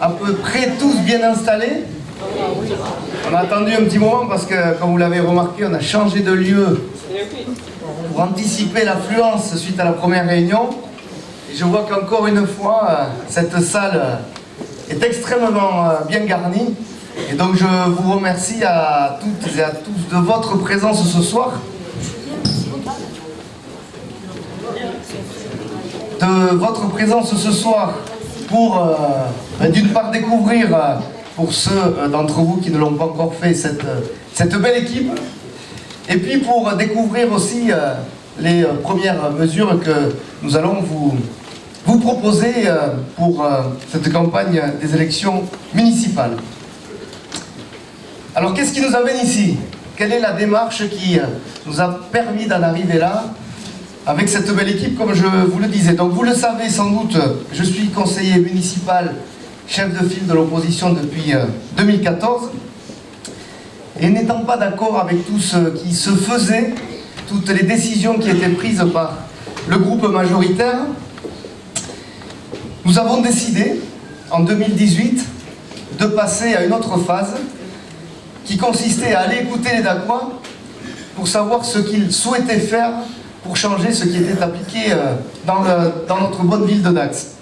à peu près tous bien installés. On a attendu un petit moment parce que, comme vous l'avez remarqué, on a changé de lieu pour anticiper l'affluence suite à la première réunion. Et je vois qu'encore une fois, cette salle est extrêmement bien garnie. Et donc je vous remercie à toutes et à tous de votre présence ce soir. De votre présence ce soir pour d'une part découvrir, pour ceux d'entre vous qui ne l'ont pas encore fait, cette belle équipe, et puis pour découvrir aussi les premières mesures que nous allons vous proposer pour cette campagne des élections municipales. Alors qu'est-ce qui nous amène ici? Quelle est la démarche qui nous a permis d'en arriver là avec cette belle équipe, comme je vous le disais? Donc vous le savez sans doute, je suis conseiller municipal, chef de file de l'opposition depuis 2014. Et n'étant pas d'accord avec tout ce qui se faisait, toutes les décisions qui étaient prises par le groupe majoritaire, nous avons décidé, en 2018, de passer à une autre phase qui consistait à aller écouter les Dacois pour savoir ce qu'ils souhaitaient faire pour changer ce qui était appliqué dans notre bonne ville de Dax.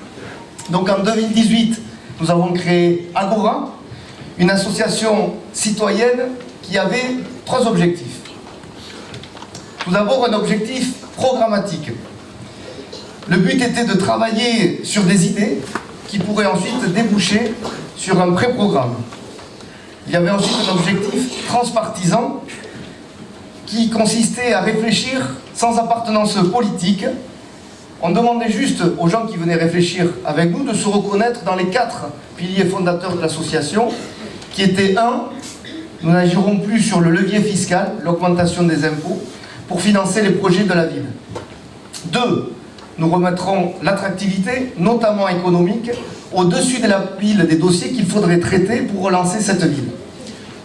Donc en 2018, nous avons créé Agora, une association citoyenne qui avait 3 objectifs. Tout d'abord, un objectif programmatique. Le but était de travailler sur des idées qui pourraient ensuite déboucher sur un pré-programme. Il y avait ensuite un objectif transpartisan qui consistait à réfléchir sans appartenance politique. On demandait juste aux gens qui venaient réfléchir avec nous de se reconnaître dans les 4 piliers fondateurs de l'association, qui étaient 1, nous n'agirons plus sur le levier fiscal, l'augmentation des impôts, pour financer les projets de la ville. 2, nous remettrons l'attractivité, notamment économique, au-dessus de la pile des dossiers qu'il faudrait traiter pour relancer cette ville.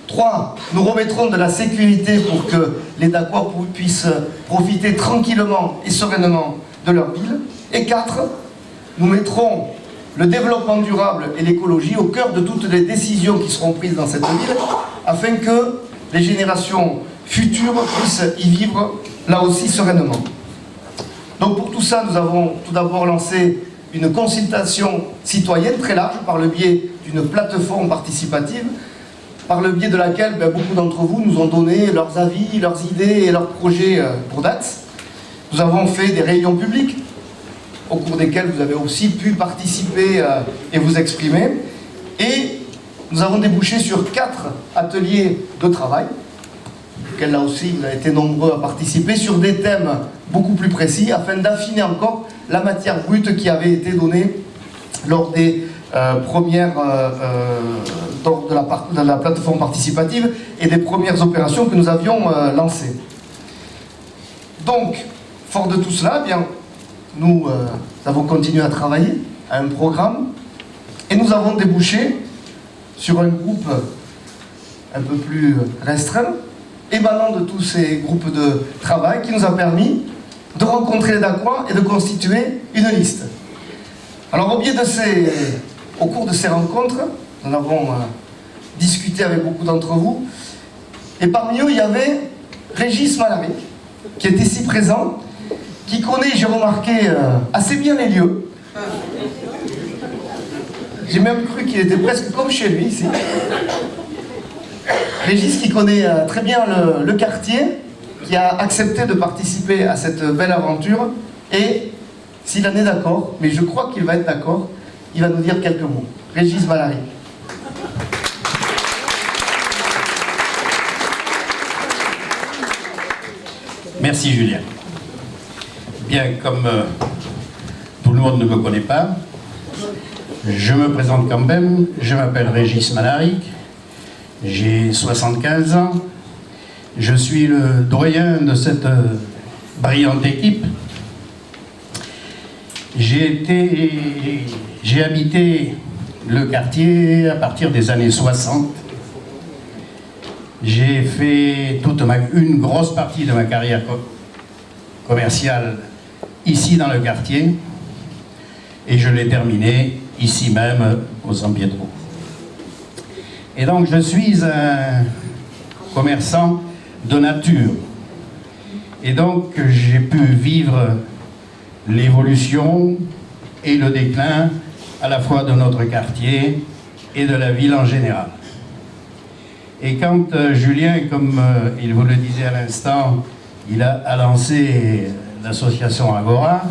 3, nous remettrons de la sécurité pour que les Dacois puissent profiter tranquillement et sereinement de leur ville. Et 4, nous mettrons le développement durable et l'écologie au cœur de toutes les décisions qui seront prises dans cette ville, afin que les générations futures puissent y vivre là aussi sereinement. Donc pour tout ça, nous avons tout d'abord lancé une consultation citoyenne très large par le biais d'une plateforme participative, par le biais de laquelle beaucoup d'entre vous nous ont donné leurs avis, leurs idées et leurs projets pour Dax. Nous avons fait des réunions publiques, au cours desquelles vous avez aussi pu participer et vous exprimer. Et nous avons débouché sur 4 ateliers de travail, auxquels là aussi vous avez été nombreux à participer, sur des thèmes beaucoup plus précis, afin d'affiner encore la matière brute qui avait été donnée lors des premières de la plateforme participative et des premières opérations que nous avions lancées. Donc, fort de tout cela, bien, nous avons continué à travailler à un programme et nous avons débouché sur un groupe un peu plus restreint, émanant de tous ces groupes de travail, qui nous a permis de rencontrer les Dacois et de constituer une liste. Alors au cours de ces rencontres, nous avons discuté avec beaucoup d'entre vous, et parmi eux il y avait Régis Malaric, qui est ici présent, qui connaît, j'ai remarqué, assez bien les lieux. J'ai même cru qu'il était presque comme chez lui ici. Régis qui connaît très bien le quartier, qui a accepté de participer à cette belle aventure, et s'il en est d'accord, mais je crois qu'il va être d'accord, il va nous dire quelques mots. Régis Malaric. Merci Julien. Bien, comme tout le monde ne me connaît pas, je me présente quand même. Je m'appelle Régis Malaric, j'ai 75 ans, je suis le doyen de cette brillante équipe. J'ai habité le quartier à partir des années 60. J'ai fait une grosse partie de ma carrière commerciale ici dans le quartier, et je l'ai terminée ici même au San Pietro. Et donc je suis un commerçant de nature. Et donc j'ai pu vivre l'évolution et le déclin à la fois de notre quartier et de la ville en général. Et quand Julien, comme il vous le disait à l'instant, il a lancé l'association Agora,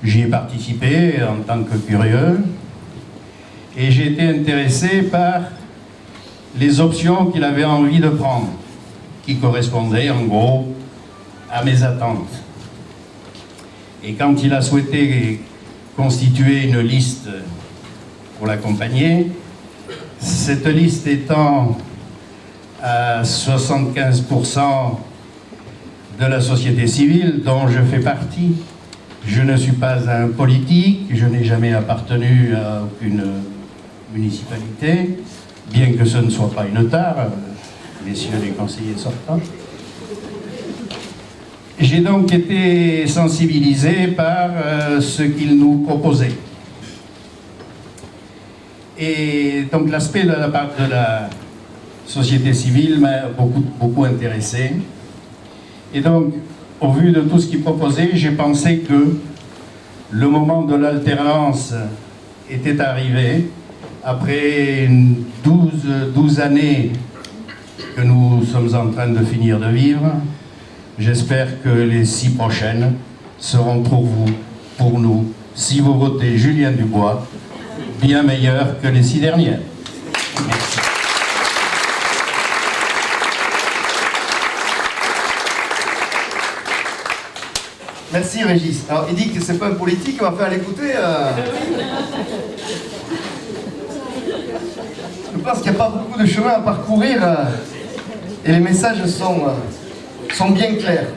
j'y ai participé en tant que curieux et j'ai été intéressé par les options qu'il avait envie de prendre, qui correspondaient en gros à mes attentes. Et quand il a souhaité constituer une liste pour l'accompagner, cette liste étant à 75% de la société civile dont je fais partie, je ne suis pas un politique, je n'ai jamais appartenu à aucune municipalité, bien que ce ne soit pas une tare, messieurs les conseillers sortants. J'ai donc été sensibilisé par ce qu'il nous proposait. Et donc l'aspect de la part de la société civile m'a beaucoup intéressé. Et donc, au vu de tout ce qu'il proposait, j'ai pensé que le moment de l'alternance était arrivé. Après 12 années que nous sommes en train de finir de vivre, j'espère que les 6 prochaines seront pour vous, pour nous, si vous votez Julien Dubois, bien meilleures que les 6 dernières. Merci. Merci Régis. Alors il dit que c'est pas un politique, on va faire l'écouter. Je pense qu'il n'y a pas beaucoup de chemin à parcourir et les messages sont bien clairs.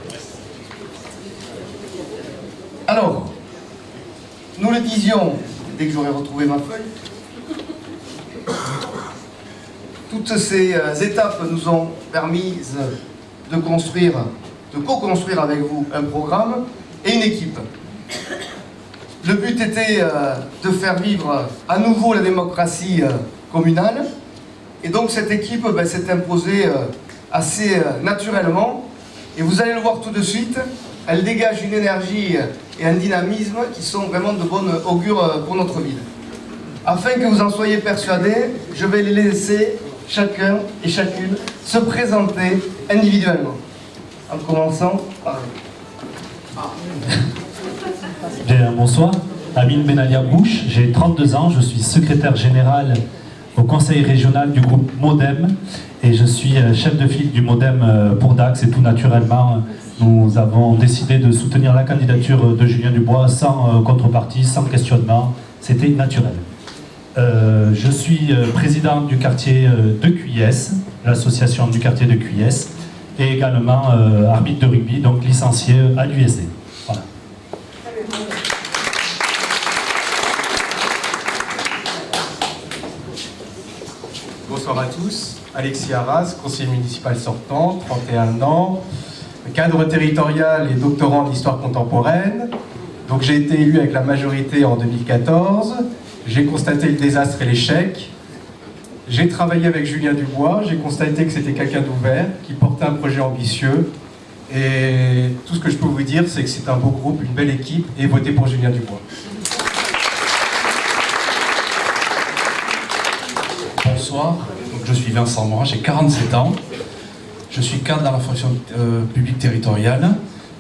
Alors, nous le disions, dès que j'aurai retrouvé ma feuille, toutes ces étapes nous ont permis de co-construire avec vous un programme et une équipe. Le but était de faire vivre à nouveau la démocratie communale, et donc cette équipe s'est imposée assez naturellement, et vous allez le voir tout de suite, elle dégage une énergie et un dynamisme qui sont vraiment de bonne augure pour notre ville. Afin que vous en soyez persuadés, je vais les laisser chacun et chacune se présenter individuellement. En commençant par... Bien, bonsoir, Amine Benalia Bouche, j'ai 32 ans, je suis secrétaire général au conseil régional du groupe Modem et je suis chef de file du Modem pour Dax, et tout naturellement nous avons décidé de soutenir la candidature de Julien Dubois sans contrepartie, sans questionnement, c'était naturel. Je suis président du quartier de Cuyès, l'association du quartier de Cuyès, et également arbitre de rugby, donc licencié à l'USD. Voilà. Bonsoir à tous, Alexis Arras, conseiller municipal sortant, 31 ans, cadre territorial et doctorant en histoire contemporaine. Donc j'ai été élu avec la majorité en 2014, j'ai constaté le désastre et l'échec. J'ai travaillé avec Julien Dubois, j'ai constaté que c'était quelqu'un d'ouvert, qui portait un projet ambitieux. Et tout ce que je peux vous dire, c'est que c'est un beau groupe, une belle équipe, et votez pour Julien Dubois. Bonsoir, donc je suis Vincent Morin, j'ai 47 ans. Je suis cadre dans la fonction publique territoriale.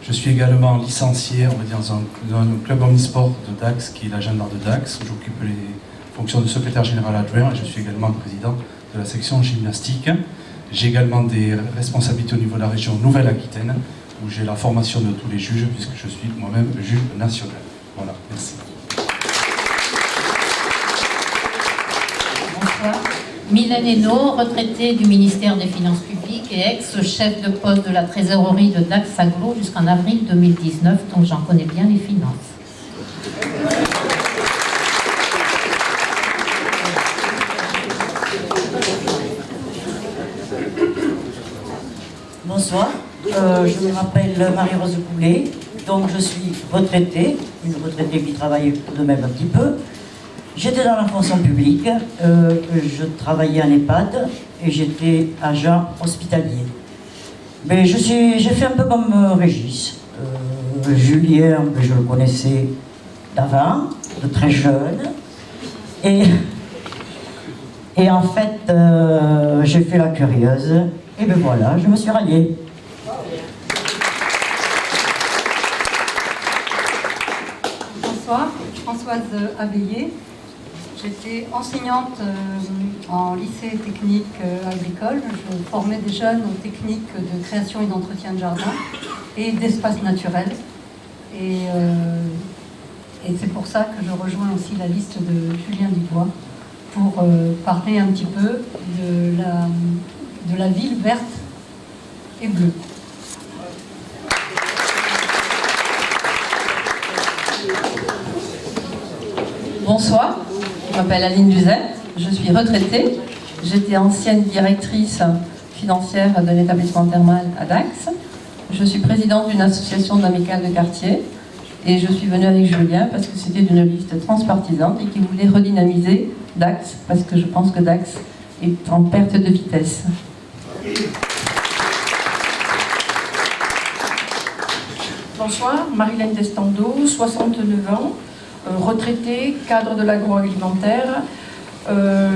Je suis également licencié, on va dire, dans un club omnisport de Dax, qui est la gendarme de Dax, où j'occupe les fonction de secrétaire général adjoint, et je suis également président de la section gymnastique. J'ai également des responsabilités au niveau de la région Nouvelle-Aquitaine, où j'ai la formation de tous les juges, puisque je suis moi-même juge national. Voilà, merci. Bonsoir. Mylène Hainaut, retraitée du ministère des Finances publiques et ex-chef de poste de la trésorerie de Dax Aglo jusqu'en avril 2019, donc j'en connais bien les finances. Bonsoir, je m'appelle Marie-Rose Poulet, donc je suis retraitée, une retraitée qui travaille tout de même un petit peu. J'étais dans la fonction publique, je travaillais en EHPAD et j'étais agent hospitalier. Mais j'ai fait un peu comme Régis. Julien, je le connaissais d'avant, de très jeune. Et en fait, j'ai fait la curieuse. Et ben voilà, je me suis ralliée. Bonsoir, Françoise Abéillé. J'étais enseignante en lycée technique agricole. Je formais des jeunes aux techniques de création et d'entretien de jardin et d'espaces naturels. Et c'est pour ça que je rejoins aussi la liste de Julien Dubois pour parler un petit peu de la ville verte et bleue. Bonsoir, je m'appelle Aline Duzet, je suis retraitée. J'étais ancienne directrice financière d'un établissement thermal à Dax. Je suis présidente d'une association d'amicales de quartier et je suis venue avec Julien parce que c'était d'une liste transpartisane et qui voulait redynamiser Dax parce que je pense que Dax est en perte de vitesse. Bonsoir, Marilène Destando, 69 ans. Retraitée, cadre de l'agroalimentaire.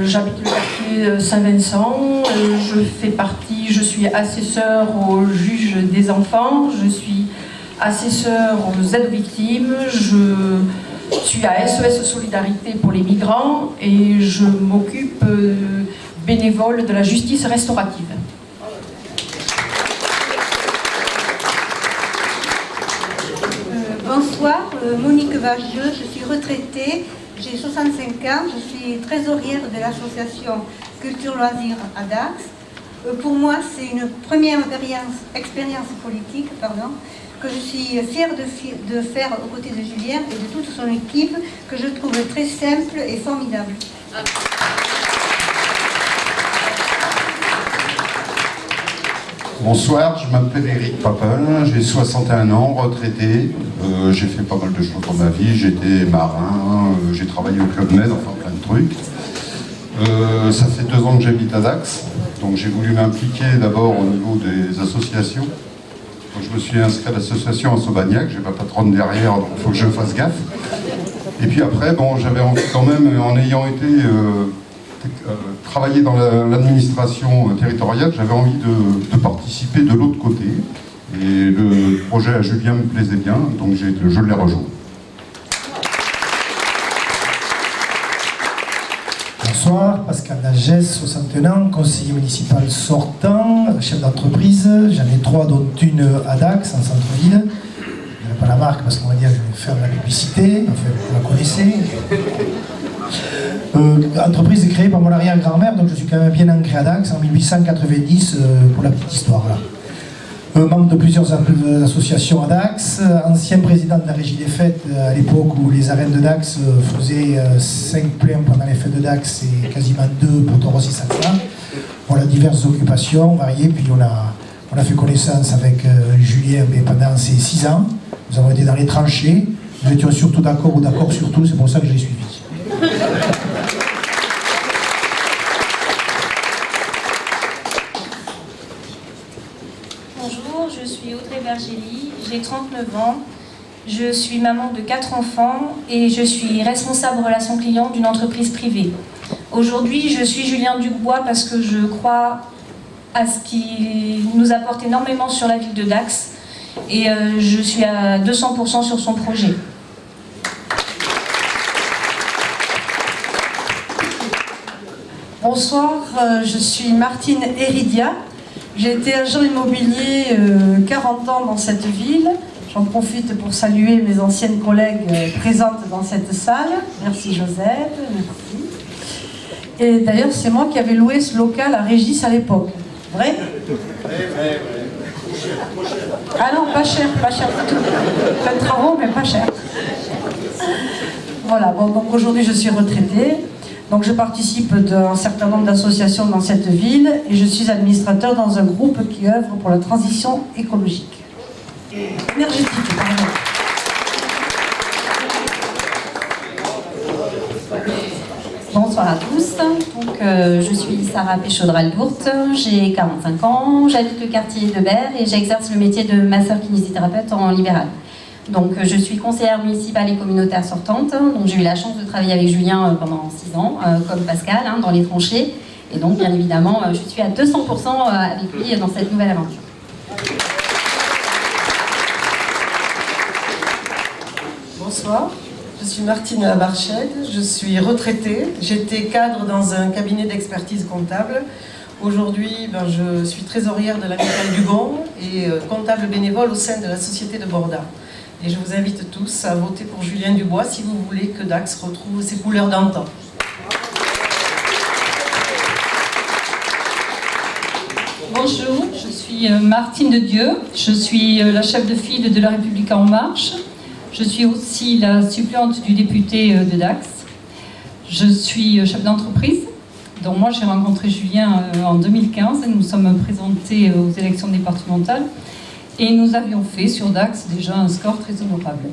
J'habite le quartier Saint-Vincent. Je suis assesseur au juge des enfants. Je suis assesseur aux aides aux victimes. Je suis à SOS Solidarité pour les migrants et je m'occupe bénévole de la justice restaurative. Bonsoir, Monique Vageux, je suis retraitée, j'ai 65 ans, je suis trésorière de l'association Culture Loisirs à Dax. Pour moi, c'est une première expérience politique que je suis fière de faire aux côtés de Julien et de toute son équipe, que je trouve très simple et formidable. Bonsoir, je m'appelle Eric Papin, j'ai 61 ans, retraité. J'ai fait pas mal de choses dans ma vie, j'étais marin, j'ai travaillé au Club Med, enfin plein de trucs. Ça fait 2 ans que j'habite à Dax, donc j'ai voulu m'impliquer d'abord au niveau des associations. Donc je me suis inscrit à l'association à Saubagnac, j'ai ma patronne derrière, donc il faut que je fasse gaffe. Et puis après, bon, j'avais envie quand même, en ayant été travailler dans l'administration territoriale, j'avais envie de participer de l'autre côté. Et le projet à Julien me plaisait bien, donc je l'ai rejoint. Bonsoir, Pascal Nagès, 61 ans, conseiller municipal sortant, chef d'entreprise. J'en ai 3, dont une à Dax, en centre-ville. Je n'avais pas la marque parce qu'on va dire que je vais faire de la publicité, enfin vous la connaissez. Entreprise créée par mon arrière-grand-mère, donc je suis quand même bien ancré à Dax, en 1890, pour la petite histoire. Là. Membre de plusieurs associations à Dax, ancien président de la Régie des Fêtes, à l'époque où les arènes de Dax faisaient 5 pleins pendant les fêtes de Dax et quasiment 2 pour Toros et Salsa. Voilà, diverses occupations variées, puis on a fait connaissance avec Julien pendant ces 6 ans. Nous avons été dans les tranchées, nous étions surtout d'accord ou d'accord sur tout, c'est pour ça que je l'ai suivi. Bonjour, je suis Audrey Bergély, j'ai 39 ans, je suis maman de 4 enfants et je suis responsable relations clients d'une entreprise privée. Aujourd'hui, je suis Julien Dubois parce que je crois à ce qui nous apporte énormément sur la ville de Dax et je suis à 200% sur son projet. Bonsoir, je suis Martine Héridia. J'ai été agent immobilier 40 ans dans cette ville. J'en profite pour saluer mes anciennes collègues présentes dans cette salle. Merci Josette, merci. Et d'ailleurs, c'est moi qui avais loué ce local à Régis à l'époque. Vrai ? Ah non, pas cher du tout. Plein de travaux, mais pas cher. Voilà, bon, donc aujourd'hui je suis retraitée. Donc je participe d'un certain nombre d'associations dans cette ville et je suis administrateur dans un groupe qui œuvre pour la transition écologique. Énergétique, pardon. Bonsoir à tous. Donc, je suis Sarah Péchaudral-Dourte, j'ai 45 ans, j'habite le quartier de Berre et j'exerce le métier de masseur-kinésithérapeute en libéral. Donc, je suis conseillère municipale et communautaire sortante. Donc, j'ai eu la chance de travailler avec Julien pendant 6 ans, comme Pascal, dans les tranchées. Et donc, bien évidemment, je suis à 200% avec lui dans cette nouvelle aventure. Bonsoir, je suis Martine Labarchède, je suis retraitée. J'étais cadre dans un cabinet d'expertise comptable. Aujourd'hui, je suis trésorière de l'Amicale du Gond et comptable bénévole au sein de la Société de Borda. Et je vous invite tous à voter pour Julien Dubois si vous voulez que Dax retrouve ses couleurs d'antan. Bonjour, je suis Martine de Dieu, je suis la chef de file de La République En Marche. Je suis aussi la suppléante du député de Dax. Je suis chef d'entreprise. Donc moi j'ai rencontré Julien en 2015 et nous nous sommes présentés aux élections départementales et nous avions fait sur Dax déjà un score très honorable.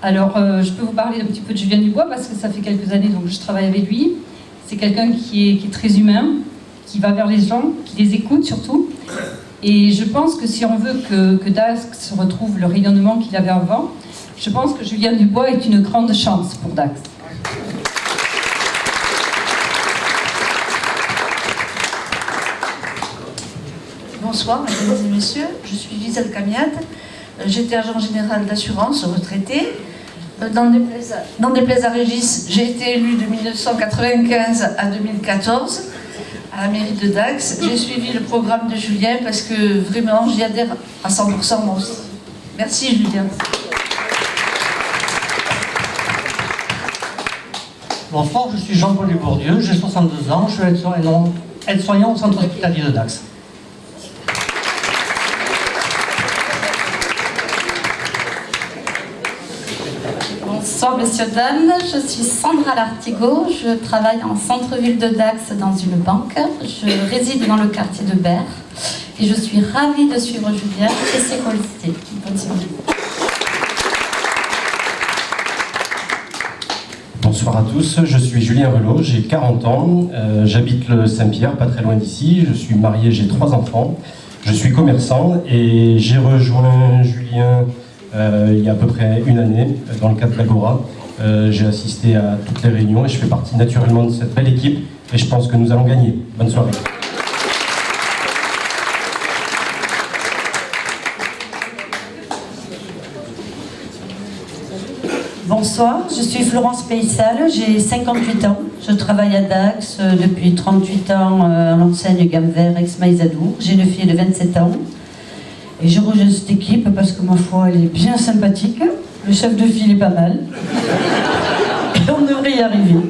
Alors je peux vous parler un petit peu de Julien Dubois parce que ça fait quelques années donc je travaille avec lui. C'est quelqu'un qui est très humain, qui va vers les gens, qui les écoute surtout. Et je pense que si on veut que Dax retrouve le rayonnement qu'il avait avant, je pense que Julien Dubois est une grande chance pour Dax. Bonsoir, mesdames et messieurs. Je suis Gisèle Camiade. J'étais agent général d'assurance retraité. N'en déplaise à Régis, j'ai été élue de 1995 à 2014 à la mairie de Dax. J'ai suivi le programme de Julien parce que vraiment j'y adhère à 100% moi aussi. Merci Julien. Bonsoir, je suis Jean-Paul Bourdieu, j'ai 62 ans, je suis aide-soignant au centre hospitalier de Dax. Bonsoir messieurs, dames, je suis Sandra Lartigot, je travaille en centre-ville de Dax dans une banque, je réside dans le quartier de Berre et je suis ravie de suivre Julien et ses coéquipiers. Bonne soirée. Bonsoir à tous, je suis Julien Relot, j'ai 40 ans, j'habite le Saint-Pierre, pas très loin d'ici, je suis marié, j'ai 3 enfants, je suis commerçant et j'ai rejoint Julien il y a à peu près une année dans le cadre d'Agora. J'ai assisté à toutes les réunions et je fais partie naturellement de cette belle équipe et je pense que nous allons gagner. Bonne soirée. Bonsoir, je suis Florence Payssal, j'ai 58 ans. Je travaille à Dax depuis 38 ans à l'enseigne Gamme Vert ex-Maïsadour. J'ai une fille de 27 ans. Et je rejoins cette équipe parce que ma foi, elle est bien sympathique. Le chef de file est pas mal. Et on devrait y arriver.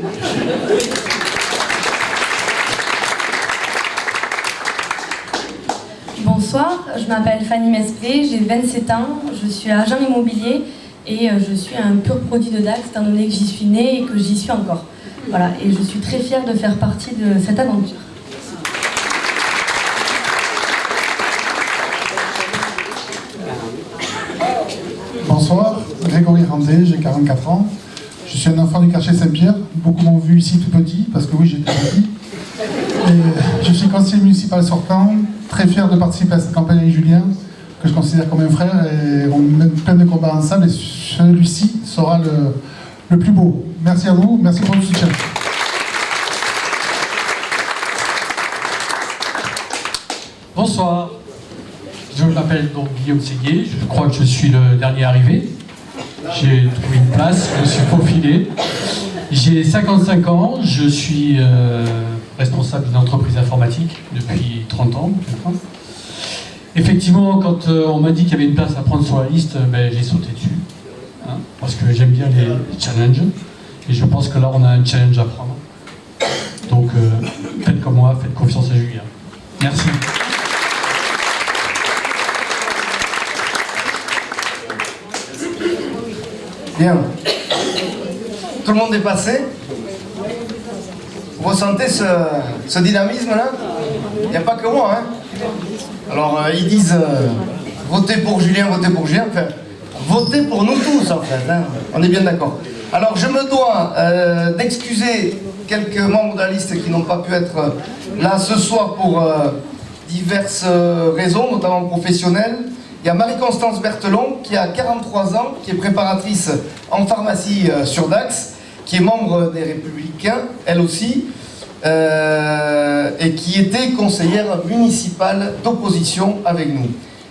Bonsoir, je m'appelle Fanny Mesplé, j'ai 27 ans, je suis agent immobilier et je suis un pur produit de Dax étant donné que j'y suis née et que j'y suis encore. Voilà, et je suis très fière de faire partie de cette aventure. Bonsoir, Grégory Ramsey, j'ai 44 ans. Je suis un enfant du quartier Saint-Pierre. Beaucoup m'ont vu ici tout petit, parce que oui, j'étais petit. Et je suis conseiller municipal sortant, très fier de participer à cette campagne avec Julien, que je considère comme un frère, et on mène plein de combats ensemble, et celui-ci sera le plus beau. Merci à vous, merci pour le soutien. Bonsoir, je m'appelle donc Guillaume Séguier, je crois que je suis le dernier arrivé. J'ai trouvé une place, je me suis faufilé. J'ai 55 ans, je suis responsable d'une entreprise informatique depuis 30 ans. Effectivement, quand on m'a dit qu'il y avait une place à prendre sur la liste, j'ai sauté dessus. Hein, parce que j'aime bien les challenges. Et je pense que là, on a un challenge à prendre. Donc, faites comme moi, faites confiance à Julien. Merci. Bien. Tout le monde est passé. Vous ressentez ce dynamisme-là? Il n'y a pas que moi. Hein. Alors, ils disent votez pour Julien, votez pour Julien. Enfin, votez pour nous tous, en fait. Hein. On est bien d'accord. Alors, je me dois d'excuser quelques membres de la liste qui n'ont pas pu être là ce soir pour diverses raisons, notamment professionnelles. Il y a Marie-Constance Berthelon qui a 43 ans, qui est préparatrice en pharmacie sur Dax, qui est membre des Républicains, elle aussi, et qui était conseillère municipale d'opposition avec nous.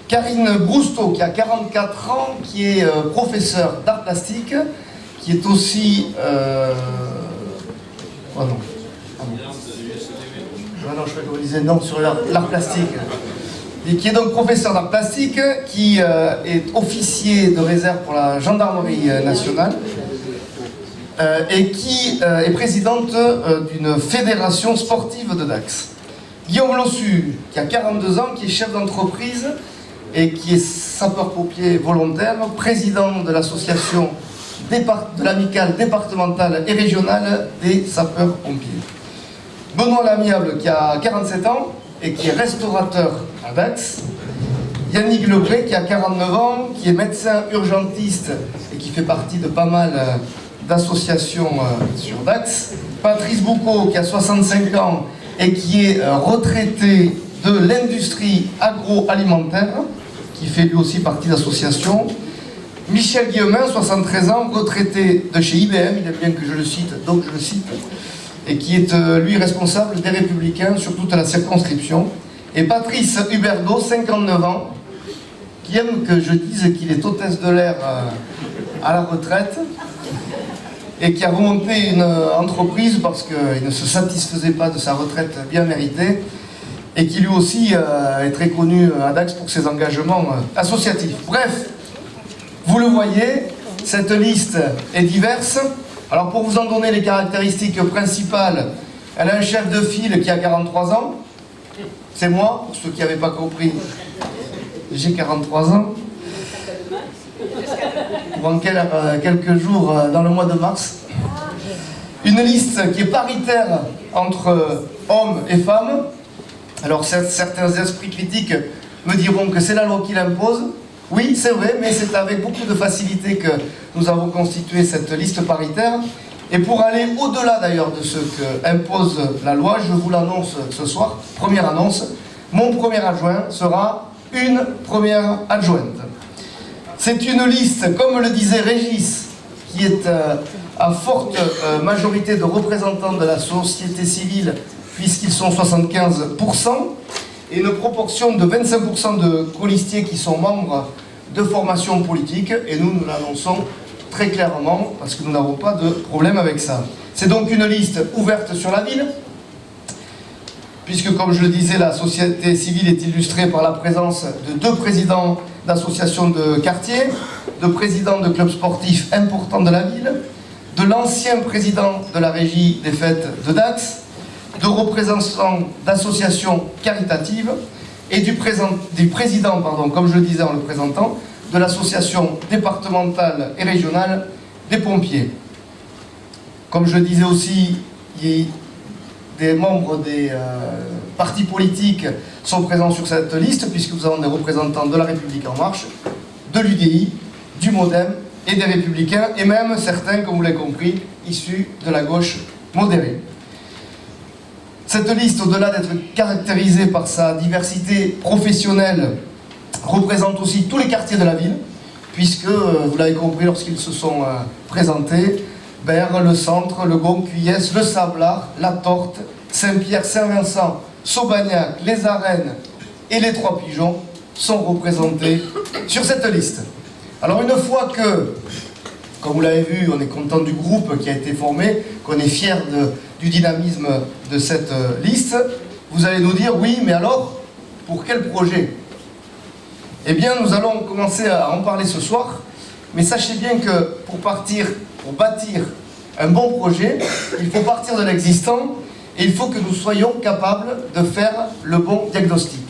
Karine Brousteau, qui a 44 ans, qui est professeure d'art plastique, qui est aussi... Oh non. Ah non, je crois qu'on disait non sur l'art plastique. Et qui est donc professeur d'art plastique, qui est officier de réserve pour la gendarmerie nationale, et qui est présidente d'une fédération sportive de Dax. Guillaume Lossu, qui a 42 ans, qui est chef d'entreprise et qui est sapeur-pompier volontaire, président de l'association de l'amicale départementale et régionale des sapeurs-pompiers. Benoît Lamiable, qui a 47 ans et qui est restaurateur à Dax. Yannick Lebré, qui a 49 ans, qui est médecin urgentiste et qui fait partie de pas mal d'associations sur Dax. Patrice Boucaud, qui a 65 ans et qui est retraité de l'industrie agroalimentaire, qui fait lui aussi partie d'associations. Michel Guillemin, 73 ans, retraité de chez IBM, il aime bien que je le cite, donc je le cite, et qui est lui responsable des Républicains sur toute la circonscription. Et Patrice Huberdeau, 59 ans, qui aime que je dise qu'il est hôtesse de l'air à la retraite, et qui a remonté une entreprise parce qu'il ne se satisfaisait pas de sa retraite bien méritée, et qui lui aussi est très connu à Dax pour ses engagements associatifs. Bref, vous le voyez, cette liste est diverse. Alors pour vous en donner les caractéristiques principales, elle a un chef de file qui a 43 ans. C'est moi, pour ceux qui n'avaient pas compris, j'ai 43 ans. Pour quelques jours dans le mois de mars. Une liste qui est paritaire entre hommes et femmes. Alors certains esprits critiques me diront que c'est la loi qui l'impose. Oui, c'est vrai, mais c'est avec beaucoup de facilité que nous avons constitué cette liste paritaire. Et pour aller au-delà d'ailleurs de ce qu'impose la loi, je vous l'annonce ce soir, première annonce, mon premier adjoint sera une première adjointe. C'est une liste, comme le disait Régis, qui est à forte majorité de représentants de la société civile, puisqu'ils sont 75%, et une proportion de 25% de colistiers qui sont membres de formations politiques, et nous l'annonçons très clairement, parce que nous n'avons pas de problème avec ça. C'est donc une liste ouverte sur la ville, puisque, comme je le disais, la société civile est illustrée par la présence de 2 présidents d'associations de quartier, de présidents de clubs sportifs importants de la ville, de l'ancien président de la régie des fêtes de Dax, de représentants d'associations caritatives et du président, comme je le disais en le présentant, de l'association départementale et régionale des pompiers. Comme je le disais aussi, des membres des partis politiques sont présents sur cette liste, puisque nous avons des représentants de La République En Marche, de l'UDI, du MoDem et des Républicains, et même certains, comme vous l'avez compris, issus de la gauche modérée. Cette liste, au-delà d'être caractérisée par sa diversité professionnelle, représente aussi tous les quartiers de la ville, puisque, vous l'avez compris lorsqu'ils se sont présentés, Berre, le Centre, le Gond, Cuyès, le Sablard, la Torte, Saint-Pierre, Saint-Vincent, Saubagnac, les Arènes et les Trois Pigeons sont représentés sur cette liste. Alors une fois que, comme vous l'avez vu, on est content du groupe qui a été formé, qu'on est fier du dynamisme de cette liste, vous allez nous dire, oui, mais alors, pour quel projet? Eh bien, nous allons commencer à en parler ce soir, mais sachez bien que pour bâtir un bon projet, il faut partir de l'existant et il faut que nous soyons capables de faire le bon diagnostic.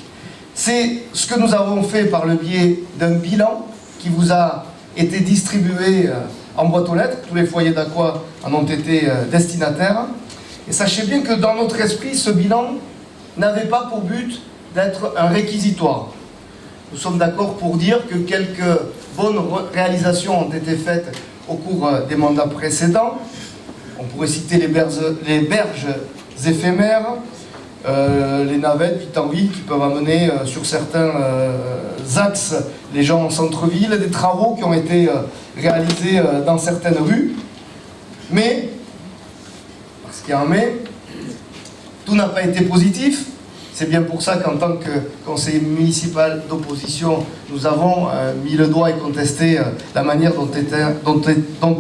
C'est ce que nous avons fait par le biais d'un bilan qui vous a été distribué en boîte aux lettres. Tous les foyers d'Aqua en ont été destinataires. Et sachez bien que dans notre esprit, ce bilan n'avait pas pour but d'être un réquisitoire. Nous sommes d'accord pour dire que quelques bonnes réalisations ont été faites au cours des mandats précédents. On pourrait citer les berges éphémères, les navettes 8 en 8 qui peuvent amener sur certains axes les gens en centre-ville, des travaux qui ont été réalisés dans certaines rues. Mais, parce qu'il y a un mais, tout n'a pas été positif. C'est bien pour ça qu'en tant que conseiller municipal d'opposition, nous avons mis le doigt et contesté la manière dont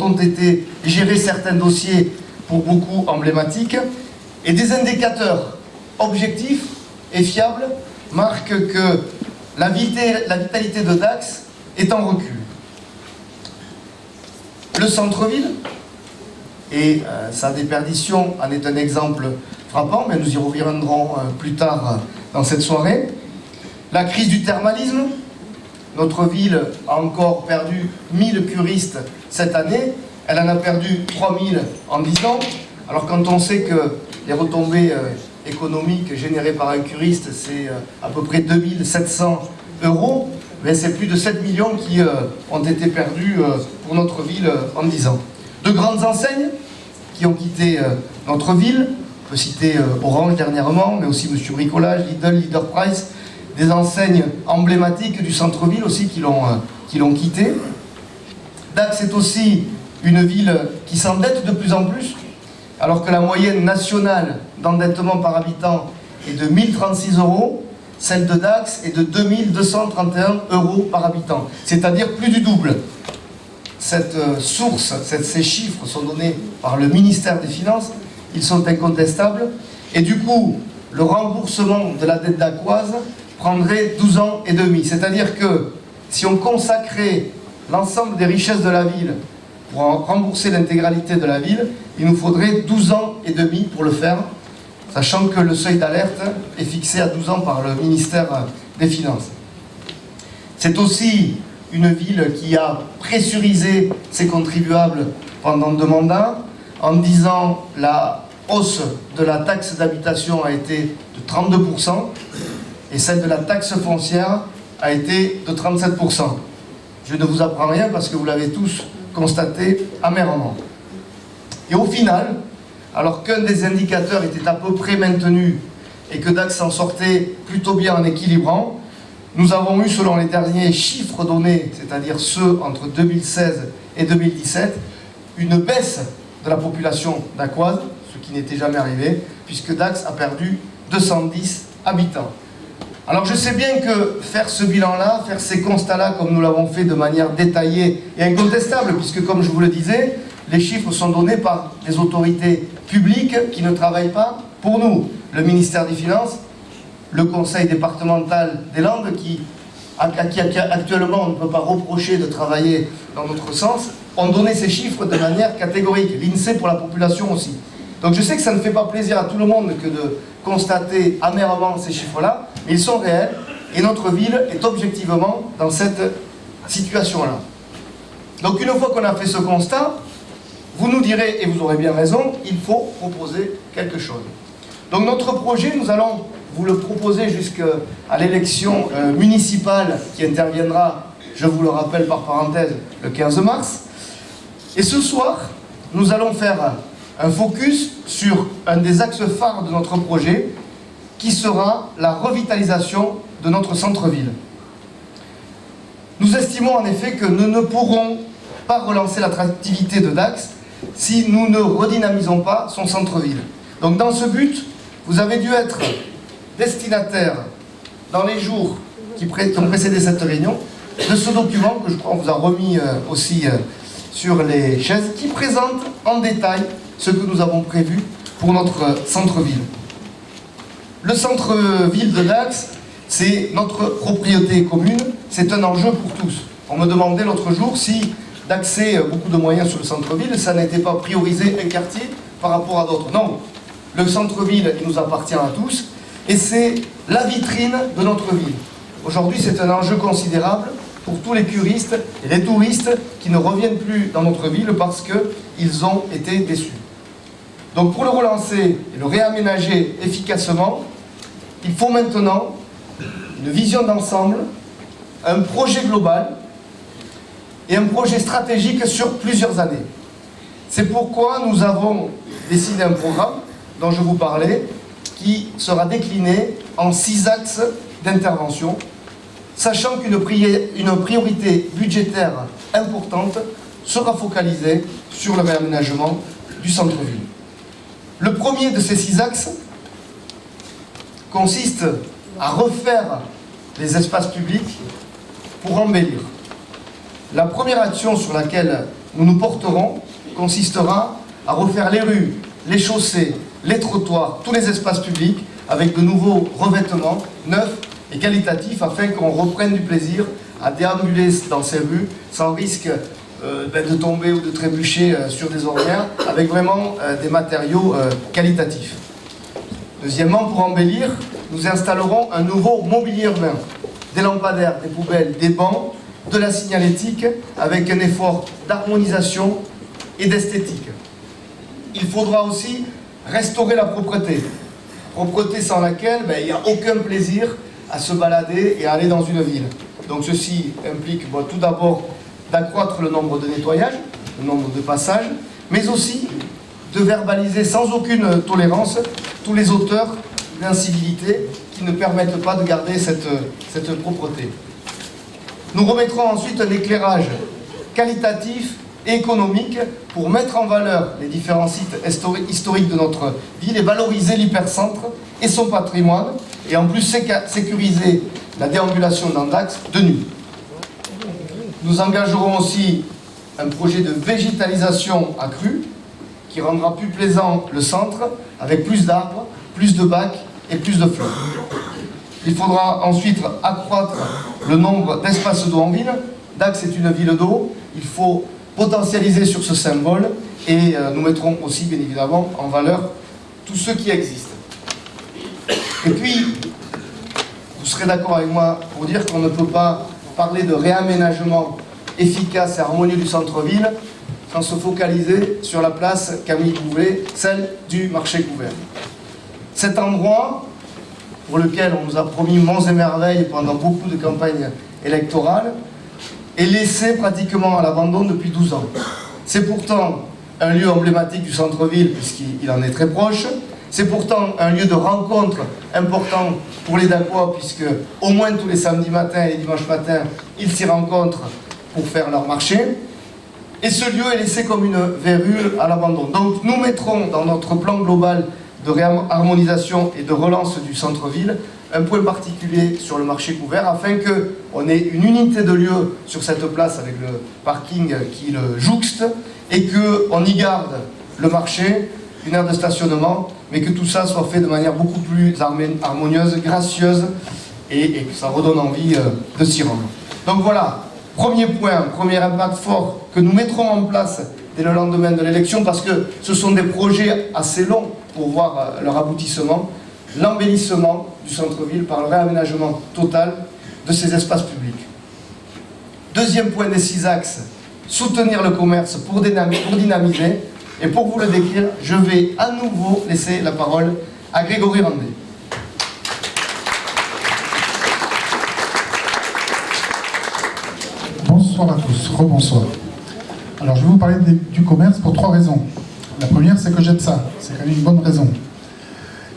ont été gérés certains dossiers, pour beaucoup emblématiques. Et des indicateurs objectifs et fiables marquent que la vitalité de Dax est en recul. Le centre-ville, et sa déperdition en est un exemple frappant, mais nous y reviendrons plus tard dans cette soirée. La crise du thermalisme, notre ville a encore perdu 1000 curistes cette année, elle en a perdu 3000 en 10 ans, alors quand on sait que les retombées économiques générées par un curiste, c'est à peu près 2700 €, mais c'est plus de 7 millions qui ont été perdus pour notre ville en 10 ans. De grandes enseignes qui ont quitté notre ville, on peut citer Orange dernièrement, mais aussi Monsieur Bricolage, Lidl, Leader Price, des enseignes emblématiques du centre-ville aussi qui l'ont quitté. Dax est aussi une ville qui s'endette de plus en plus, alors que la moyenne nationale d'endettement par habitant est de 1036 €, celle de Dax est de 2231 € par habitant, c'est-à-dire plus du double. Ces chiffres sont donnés par le ministère des Finances, ils sont incontestables, et du coup, le remboursement de la dette dacquoise prendrait 12 ans et demi. C'est-à-dire que si on consacrait l'ensemble des richesses de la ville pour rembourser l'intégralité de la ville, il nous faudrait 12 ans et demi pour le faire, sachant que le seuil d'alerte est fixé à 12 ans par le ministère des Finances. C'est aussi une ville qui a pressurisé ses contribuables pendant 2 mandats, en disant la hausse de la taxe d'habitation a été de 32% et celle de la taxe foncière a été de 37%. Je ne vous apprends rien parce que vous l'avez tous constaté amèrement. Et au final, alors qu'un des indicateurs était à peu près maintenu et que Dax s'en sortait plutôt bien en équilibrant, nous avons eu, selon les derniers chiffres donnés, c'est-à-dire ceux entre 2016 et 2017, une baisse de la population dacquoise, ce qui n'était jamais arrivé, puisque Dax a perdu 210 habitants. Alors je sais bien que faire ce bilan-là, faire ces constats-là, comme nous l'avons fait de manière détaillée et incontestable, puisque comme je vous le disais, les chiffres sont donnés par des autorités publiques qui ne travaillent pas pour nous. Le ministère des Finances, le conseil départemental des Landes, qui actuellement on ne peut pas reprocher de travailler dans notre sens, ont donné ces chiffres de manière catégorique. L'INSEE pour la population aussi. Donc je sais que ça ne fait pas plaisir à tout le monde que de constater amèrement ces chiffres-là, mais ils sont réels et notre ville est objectivement dans cette situation-là. Donc une fois qu'on a fait ce constat, vous nous direz, et vous aurez bien raison, il faut proposer quelque chose. Donc notre projet, nous allons vous le proposer jusqu'à l'élection municipale qui interviendra, je vous le rappelle par parenthèse, le 15 mars. Et ce soir, nous allons faire un focus sur un des axes phares de notre projet, qui sera la revitalisation de notre centre-ville. Nous estimons en effet que nous ne pourrons pas relancer l'attractivité de Dax si nous ne redynamisons pas son centre-ville. Donc dans ce but, vous avez dû être destinataire, dans les jours qui ont précédé cette réunion, de ce document que je crois qu'on vous a remis aussi sur les chaises, qui présente en détail ce que nous avons prévu pour notre centre-ville. Le centre-ville de Dax, c'est notre propriété commune, c'est un enjeu pour tous. On me demandait l'autre jour si d'axer beaucoup de moyens sur le centre-ville, ça n'était pas prioriser un quartier par rapport à d'autres. Non, le centre-ville, il nous appartient à tous, et c'est la vitrine de notre ville. Aujourd'hui, c'est un enjeu considérable pour tous les curistes et les touristes qui ne reviennent plus dans notre ville parce qu'ils ont été déçus. Donc pour le relancer et le réaménager efficacement, il faut maintenant une vision d'ensemble, un projet global et un projet stratégique sur plusieurs années. C'est pourquoi nous avons dessiné un programme dont je vous parlais, qui sera décliné en 6 axes d'intervention, sachant qu'une priorité budgétaire importante sera focalisée sur le réaménagement du centre-ville. Le premier de ces 6 axes consiste à refaire les espaces publics pour embellir. La première action sur laquelle nous nous porterons consistera à refaire les rues, les chaussées, les trottoirs, tous les espaces publics avec de nouveaux revêtements neufs et qualitatifs afin qu'on reprenne du plaisir à déambuler dans ces rues sans risque de tomber ou de trébucher sur des ornières avec vraiment des matériaux qualitatifs. Deuxièmement, pour embellir, nous installerons un nouveau mobilier urbain, des lampadaires, des poubelles, des bancs, de la signalétique avec un effort d'harmonisation et d'esthétique. Il faudra aussi restaurer la propreté sans laquelle il n'y a aucun plaisir à se balader et à aller dans une ville. Donc ceci implique tout d'abord d'accroître le nombre de nettoyages, le nombre de passages, mais aussi de verbaliser sans aucune tolérance tous les auteurs d'incivilité qui ne permettent pas de garder cette propreté. Nous remettrons ensuite un éclairage qualitatif et économique pour mettre en valeur les différents sites historiques de notre ville et valoriser l'hypercentre et son patrimoine, et en plus sécuriser la déambulation dans Dax de nuit. Nous engagerons aussi un projet de végétalisation accrue qui rendra plus plaisant le centre avec plus d'arbres, plus de bacs et plus de fleurs. Il faudra ensuite accroître le nombre d'espaces d'eau en ville. Dax est une ville d'eau, il faut potentialiser sur ce symbole et nous mettrons aussi bien évidemment en valeur tout ce qui existe. Et puis, vous serez d'accord avec moi pour dire qu'on ne peut pas parler de réaménagement efficace et harmonieux du centre-ville sans se focaliser sur la place Camille Bouvet, celle du marché couvert. Cet endroit, pour lequel on nous a promis monts et merveilles pendant beaucoup de campagnes électorales, est laissé pratiquement à l'abandon depuis 12 ans. C'est pourtant un lieu emblématique du centre-ville puisqu'il en est très proche. C'est pourtant un lieu de rencontre important pour les Dacois puisque au moins tous les samedis matins et les dimanches matins, ils s'y rencontrent pour faire leur marché. Et ce lieu est laissé comme une verrue à l'abandon. Donc nous mettrons dans notre plan global de réharmonisation et de relance du centre-ville un point particulier sur le marché couvert afin qu'on ait une unité de lieu sur cette place avec le parking qui le jouxte et qu'on y garde le marché, une aire de stationnement, mais que tout ça soit fait de manière beaucoup plus harmonieuse, gracieuse et que ça redonne envie de s'y rendre. Donc voilà, premier point, premier impact fort que nous mettrons en place dès le lendemain de l'élection parce que ce sont des projets assez longs pour voir leur aboutissement, l'embellissement du centre-ville par le réaménagement total de ces espaces publics. Deuxième point des 6 axes, soutenir le commerce pour dynamiser. Et pour vous le décrire, je vais à nouveau laisser la parole à Grégory Randé. Bonsoir à tous, rebonsoir. Alors je vais vous parler du commerce pour 3 raisons. La première, c'est que j'aime ça, c'est quand même une bonne raison.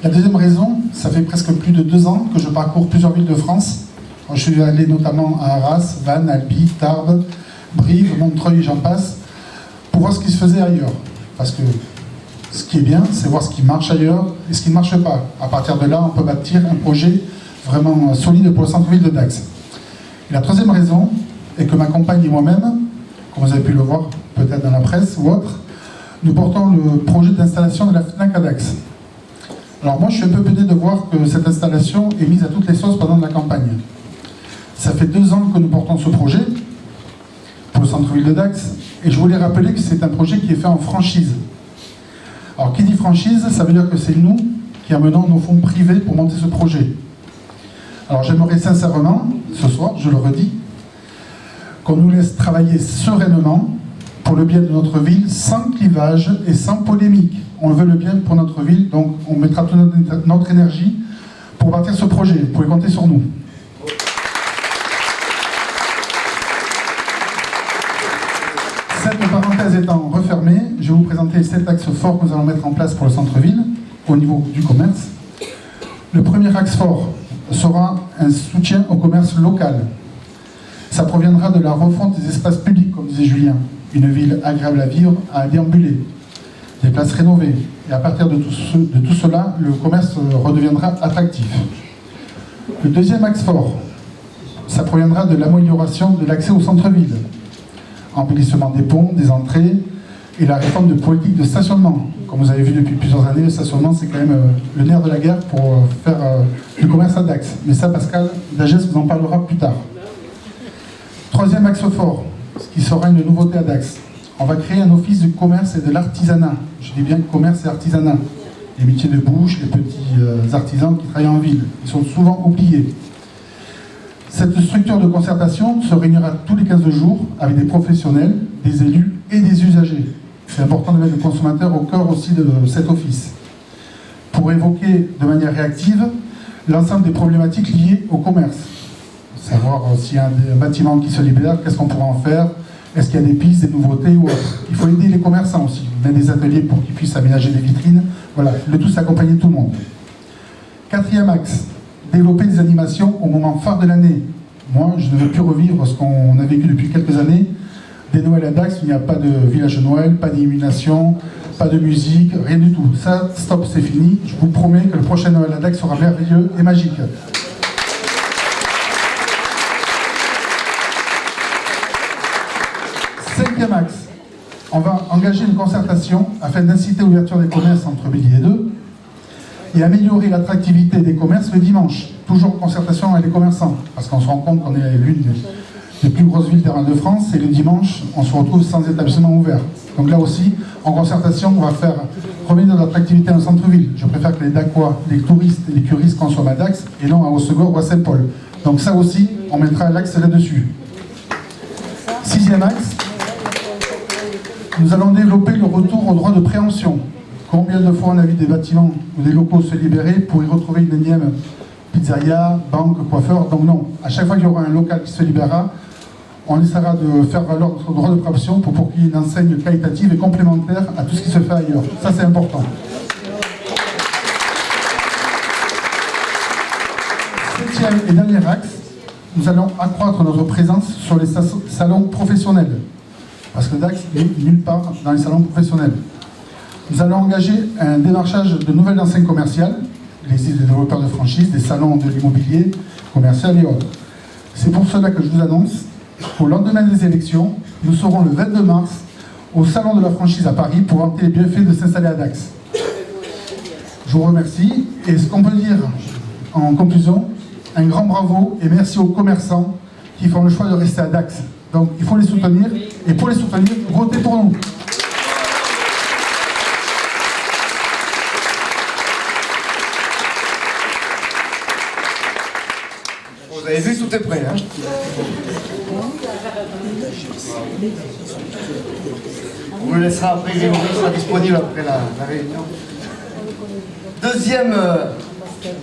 La deuxième raison, ça fait presque plus de 2 ans que je parcours plusieurs villes de France. Je suis allé notamment à Arras, Vannes, Albi, Tarbes, Brive, Montreuil, j'en passe, pour voir ce qui se faisait ailleurs. Parce que ce qui est bien, c'est voir ce qui marche ailleurs et ce qui ne marche pas. À partir de là, on peut bâtir un projet vraiment solide pour le centre-ville de Dax. Et la troisième raison est que ma compagne et moi-même, comme vous avez pu le voir peut-être dans la presse ou autre, nous portons le projet d'installation de la FNAC à Dax. Alors moi, je suis un peu peiné de voir que cette installation est mise à toutes les sauces pendant la campagne. Ça fait 2 ans que nous portons ce projet pour le centre-ville de Dax, et je voulais rappeler que c'est un projet qui est fait en franchise. Alors qui dit franchise, ça veut dire que c'est nous qui amenons nos fonds privés pour monter ce projet. Alors j'aimerais sincèrement, ce soir, je le redis, qu'on nous laisse travailler sereinement pour le bien de notre ville, sans clivage et sans polémique. On veut le bien pour notre ville, donc on mettra toute notre énergie pour bâtir ce projet. Vous pouvez compter sur nous. Cette parenthèse étant refermée, je vais vous présenter les 7 axes forts que nous allons mettre en place pour le centre-ville, au niveau du commerce. Le premier axe fort sera un soutien au commerce local. Ça proviendra de la refonte des espaces publics, comme disait Julien. Une ville agréable à vivre, à déambuler. Des places rénovées. Et à partir de tout cela, le commerce redeviendra attractif. Le deuxième axe fort, ça proviendra de l'amélioration de l'accès au centre-ville. Embellissement des ponts, des entrées et la réforme de politique de stationnement. Comme vous avez vu depuis plusieurs années, le stationnement c'est quand même le nerf de la guerre pour faire du commerce à Dax. Mais ça, Pascal Dagès vous en parlera plus tard. Troisième axe fort, ce qui sera une nouveauté à Dax. On va créer un office du commerce et de l'artisanat. Je dis bien commerce et artisanat. Les métiers de bouche, les petits artisans qui travaillent en ville. Ils sont souvent oubliés. Cette structure de concertation se réunira tous les 15 jours avec des professionnels, des élus et des usagers. C'est important de mettre le consommateur au cœur aussi de cet office. Pour évoquer de manière réactive l'ensemble des problématiques liées au commerce. Savoir s'il y a un bâtiment qui se libère, qu'est-ce qu'on pourra en faire, est-ce qu'il y a des pistes, des nouveautés ou autre. Il faut aider les commerçants aussi, mettre des ateliers pour qu'ils puissent aménager des vitrines. Voilà, le tout s'accompagner tout le monde. Quatrième axe, développer des animations au moment phare de l'année. Moi, je ne veux plus revivre ce qu'on a vécu depuis quelques années. Des Noëls à Dax, il n'y a pas de village de Noël, pas d'illumination, pas de musique, rien du tout. Ça, stop, c'est fini. Je vous promets que le prochain Noël à Dax sera merveilleux et magique. Cinquième axe, on va engager une concertation afin d'inciter l'ouverture des commerces entre midi et 2 et améliorer l'attractivité des commerces le dimanche. Toujours concertation avec les commerçants, parce qu'on se rend compte qu'on est l'une des plus grosses villes de France et le dimanche, on se retrouve sans établissement ouvert. Donc là aussi, en concertation, on va faire revenir de l'attractivité dans le centre-ville. Je préfère que les Dacois, les touristes et les curistes consomment à Dax et non à Haussegor ou à Saint-Paul. Donc ça aussi, on mettra l'axe là-dessus. Sixième axe, nous allons développer le retour au droit de préemption. Combien de fois on a vu des bâtiments ou des locaux se libérer pour y retrouver une énième pizzeria, banque, coiffeur? Donc non, à chaque fois qu'il y aura un local qui se libérera, on essaiera de faire valoir notre droit de préemption pour qu'il y ait une enseigne qualitative et complémentaire à tout ce qui se fait ailleurs. Ça, c'est important. Septième et dernier axe, nous allons accroître notre présence sur les salons professionnels. Parce que Dax n'est nulle part dans les salons professionnels. Nous allons engager un démarchage de nouvelles enseignes commerciales, les développeurs de franchise, des salons de l'immobilier commercial et autres. C'est pour cela que je vous annonce qu'au lendemain des élections, nous serons le 22 mars au salon de la franchise à Paris pour vanter les bienfaits de s'installer à Dax. Je vous remercie et ce qu'on peut dire en conclusion, un grand bravo et merci aux commerçants qui font le choix de rester à Dax. Donc il faut les soutenir et pour les soutenir, votez pour nous. Vous avez vu, tout est prêt. Hein? On le laissera après, Grégory sera disponible après la réunion.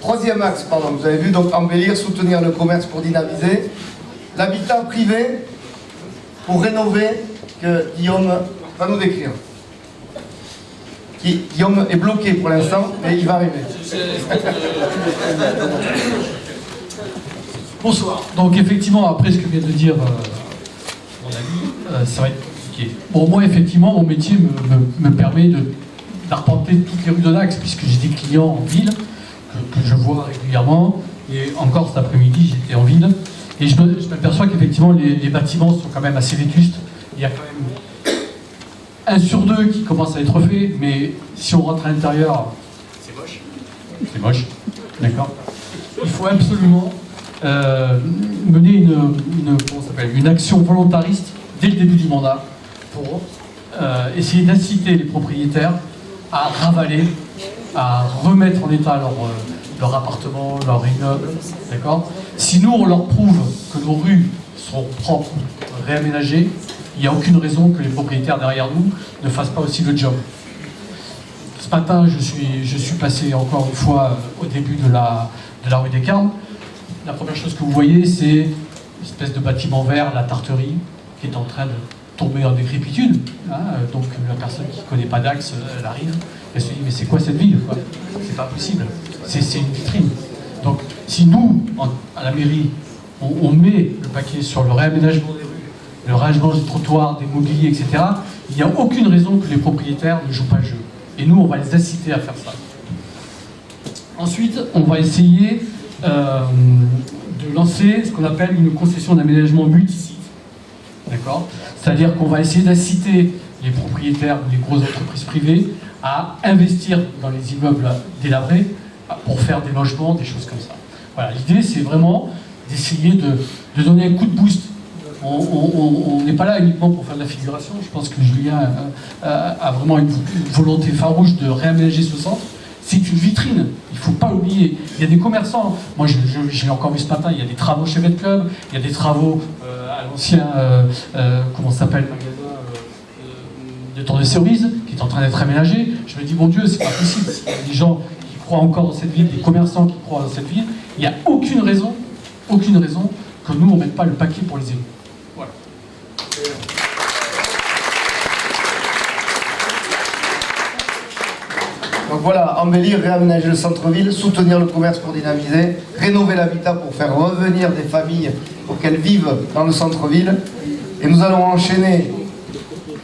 Troisième axe, pardon, vous avez vu, donc embellir, soutenir le commerce pour dynamiser. L'habitat privé pour rénover, que Guillaume va nous décrire. Guillaume est bloqué pour l'instant, mais il va arriver. Bonsoir. Donc effectivement, après ce que vient de dire mon ami, ça va être compliqué. Bon, moi effectivement, mon métier me permet d'arpenter toutes les rues de Dax, puisque j'ai des clients en ville, que je vois régulièrement. Et encore cet après-midi, j'étais en ville. Et je m'aperçois qu'effectivement, les bâtiments sont quand même assez vétustes. Il y a quand même 1 sur 2 qui commence à être fait, mais si on rentre à l'intérieur, c'est moche. C'est moche, d'accord. Il faut absolument mener une action volontariste dès le début du mandat pour essayer d'inciter les propriétaires à ravaler, à remettre en état leur appartement, leur immeuble, d'accord. Si nous on leur prouve que nos rues sont propres, réaménagées, il n'y a aucune raison que les propriétaires derrière nous ne fassent pas aussi le job. Ce matin, je suis passé encore une fois au début de la rue des Carmes. La première chose que vous voyez, c'est une espèce de bâtiment vert, la tarterie, qui est en train de tomber en décrépitude. Donc la personne qui ne connaît pas Dax, elle arrive, elle se dit mais c'est quoi cette ville, quoi? C'est pas possible, c'est une vitrine. Donc si nous, à la mairie, on met le paquet sur le réaménagement des rues, le réaménagement des trottoirs, des mobiliers, etc., il n'y a aucune raison que les propriétaires ne jouent pas le jeu. Et nous, on va les inciter à faire ça. Ensuite, on va essayer de lancer ce qu'on appelle une concession d'aménagement multisite. D'accord ? C'est-à-dire qu'on va essayer d'inciter les propriétaires ou les grosses entreprises privées à investir dans les immeubles délabrés pour faire des logements, des choses comme ça. Voilà, l'idée, c'est vraiment d'essayer de donner un coup de boost. On n'est pas là uniquement pour faire de la figuration. Je pense que Julien a vraiment une volonté farouche de réaménager ce centre. C'est une vitrine, il ne faut pas l'oublier. Il y a des commerçants, moi j'ai encore vu ce matin, il y a des travaux chez Vet Club, il y a des travaux à l'ancien, comment ça s'appelle, magasin de Tour de Cerise, qui est en train d'être aménagé. Je me dis, mon Dieu, c'est pas possible. Il y a des gens qui croient encore dans cette ville, des commerçants qui croient dans cette ville. Il n'y a aucune raison que nous, on ne mette pas le paquet pour les élus. Voilà. Donc voilà, embellir, réaménager le centre-ville, soutenir le commerce pour dynamiser, rénover l'habitat pour faire revenir des familles pour qu'elles vivent dans le centre-ville. Et nous allons enchaîner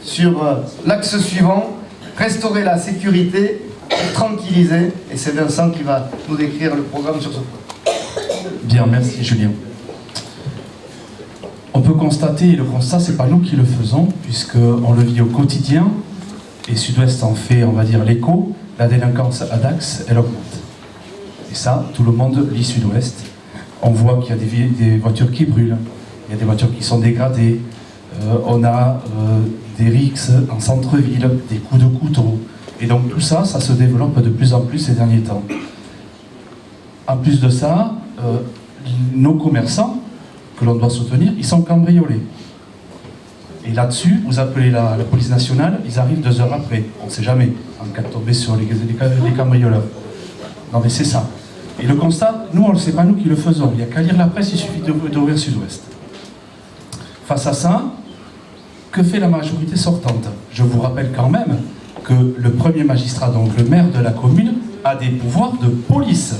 sur l'axe suivant, restaurer la sécurité et tranquilliser. Et c'est Vincent qui va nous décrire le programme sur ce point. Bien, merci Julien. On peut constater, et le constat, c'est pas nous qui le faisons, puisqu'on le vit au quotidien, et Sud-Ouest en fait, on va dire, l'écho. La délinquance à Dax, elle augmente. Et ça, tout le monde lit Sud-Ouest. On voit qu'il y a des voitures qui brûlent, il y a des voitures qui sont dégradées, on a des rixes en centre-ville, des coups de couteau. Et donc tout ça, ça se développe de plus en plus ces derniers temps. En plus de ça, nos commerçants, que l'on doit soutenir, ils sont cambriolés. Et là-dessus, vous appelez la police nationale, ils arrivent 2 heures après. On ne sait jamais, en cas de tomber sur les cambrioleurs. Non mais c'est ça. Et le constat, nous, on ne sait pas nous qui le faisons. Il n'y a qu'à lire la presse, il suffit d'ouvrir Sud-Ouest. Face à ça, que fait la majorité sortante? Je vous rappelle quand même que le premier magistrat, donc le maire de la commune, a des pouvoirs de police.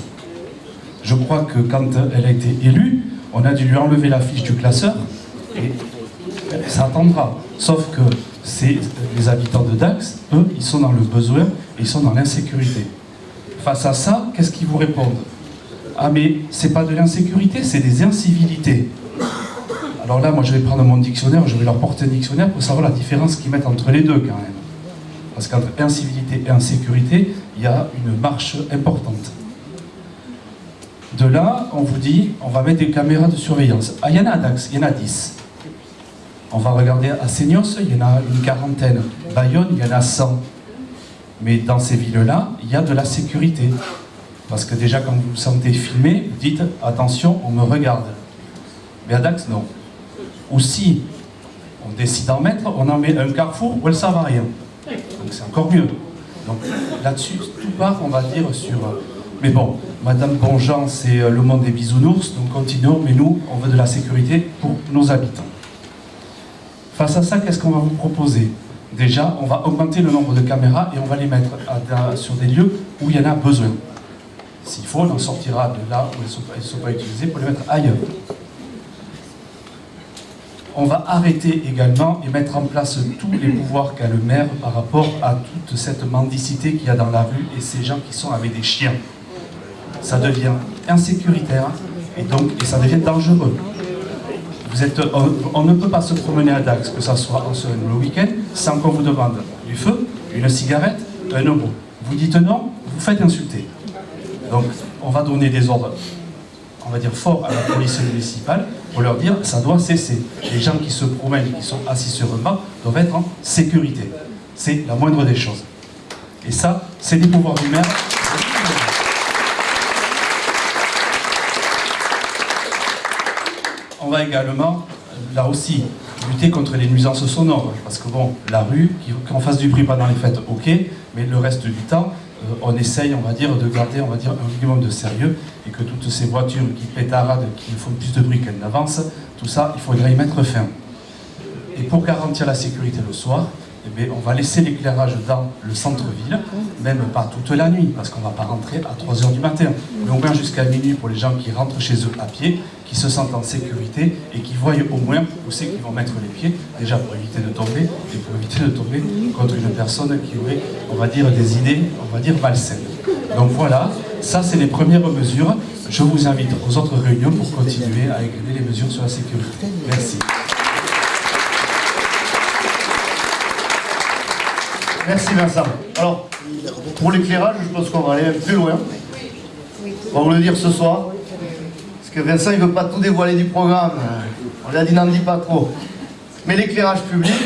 Je crois que quand elle a été élue, on a dû lui enlever la fiche du classeur et ça attendra. Sauf que les habitants de Dax, eux, ils sont dans le besoin et ils sont dans l'insécurité. Face à ça, qu'est-ce qu'ils vous répondent? Ah mais c'est pas de l'insécurité, c'est des incivilités. Alors là, moi je vais prendre mon dictionnaire, je vais leur porter un dictionnaire pour savoir la différence qu'ils mettent entre les deux quand même. Parce qu'entre incivilité et insécurité, il y a une marche importante. De là, on vous dit, on va mettre des caméras de surveillance. Ah, il y en a à Dax, il y en a 10. On va regarder à Seignos, il y en a une 40aine. Bayonne, il y en a 100. Mais dans ces villes-là, il y a de la sécurité. Parce que déjà, quand vous vous sentez filmé, vous dites « attention, on me regarde ». Mais à Dax, non. Ou si on décide d'en mettre, on en met un carrefour où elles ne servent à rien. Donc c'est encore mieux. Donc là-dessus, tout part, on va dire, sur... Mais bon, Madame Bonjean, c'est le monde des bisounours, donc continuons, mais nous, on veut de la sécurité pour nos habitants. Face à ça, qu'est-ce qu'on va vous proposer? Déjà, on va augmenter le nombre de caméras et on va les mettre sur des lieux où il y en a besoin. S'il faut, on en sortira de là où elles ne sont pas utilisées pour les mettre ailleurs. On va arrêter également et mettre en place tous les pouvoirs qu'a le maire par rapport à toute cette mendicité qu'il y a dans la rue et ces gens qui sont avec des chiens. Ça devient insécuritaire et ça devient dangereux. On ne peut pas se promener à Dax, que ce soit en semaine ou le week-end, sans qu'on vous demande du feu, une cigarette, un euro. Vous dites non, vous faites insulter. Donc on va donner des ordres, on va dire forts à la police municipale pour leur dire ça doit cesser. Les gens qui se promènent, qui sont assis sur un banc, doivent être en sécurité. C'est la moindre des choses. Et ça, c'est des pouvoirs du maire. On va également, là aussi, lutter contre les nuisances sonores. Parce que bon, la rue, qu'on fasse du bruit pendant les fêtes, ok, mais le reste du temps, on essaye, on va dire, de garder, on va dire, un minimum de sérieux, et que toutes ces voitures qui pétaradent, qui font plus de bruit qu'elles n'avancent, tout ça, il faudrait y mettre fin. Et pour garantir la sécurité le soir, eh bien, on va laisser l'éclairage dans le centre-ville, même pas toute la nuit, parce qu'on ne va pas rentrer à 3 h du matin, mais au moins jusqu'à minuit pour les gens qui rentrent chez eux à pied, qui se sentent en sécurité et qui voient au moins où c'est qu'ils vont mettre les pieds, déjà pour éviter de tomber, et pour éviter de tomber contre une personne qui aurait, on va dire, des idées, on va dire, malsaines. Donc voilà, ça c'est les premières mesures. Je vous invite aux autres réunions pour continuer à écrire les mesures sur la sécurité. Merci. Merci Vincent. Alors, pour l'éclairage, je pense qu'on va aller plus loin. On va vous le dire ce soir. Parce que Vincent, il ne veut pas tout dévoiler du programme. On lui a dit n'en dis pas trop. Mais l'éclairage public,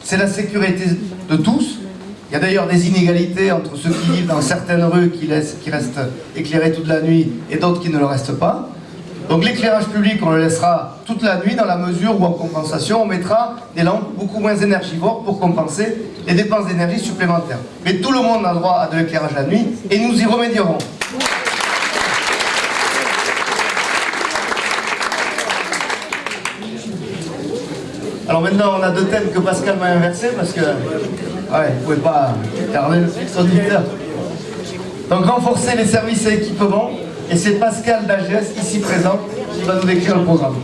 c'est la sécurité de tous. Il y a d'ailleurs des inégalités entre ceux qui vivent dans certaines rues qui restent éclairées toute la nuit et d'autres qui ne le restent pas. Donc l'éclairage public, on le laissera toute la nuit dans la mesure où en compensation, on mettra des lampes beaucoup moins énergivores pour compenser les dépenses d'énergie supplémentaires. Mais tout le monde a le droit à de l'éclairage la nuit et nous y remédierons. Alors maintenant, on a deux thèmes que Pascal m'a inversés parce que vous ne pouvez pas garder le fixe auditeur. Donc renforcer les services et équipements. Et c'est Pascal d'AGS, ici présent, qui va nous décrire le programme.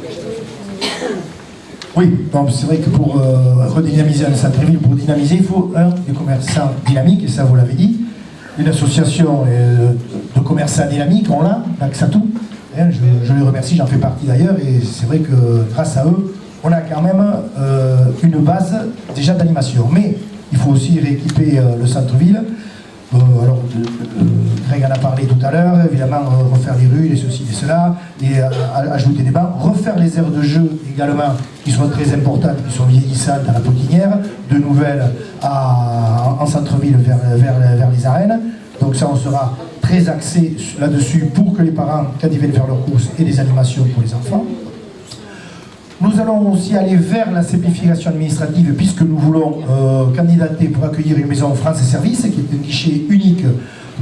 Oui, donc c'est vrai que pour redynamiser un centre-ville, pour dynamiser, il faut des commerçants dynamiques, et ça vous l'avez dit. Une association de commerçants dynamiques, on l'a, l'Axatou. Je les remercie, j'en fais partie d'ailleurs, et c'est vrai que grâce à eux, on a quand même une base déjà d'animation. Mais il faut aussi rééquiper le centre-ville. Alors, Greg en a parlé tout à l'heure, évidemment, refaire les rues, les ceci, les cela, ajouter des bancs, refaire les aires de jeu également, qui sont très importantes, qui sont vieillissantes à la Potinière, de nouvelles en centre-ville vers les arènes. Donc ça, on sera très axé là-dessus pour que les parents, quand ils viennent faire leurs courses, aient des animations pour les enfants. Nous allons aussi aller vers la simplification administrative puisque nous voulons candidater pour accueillir une maison France et Services qui est un guichet unique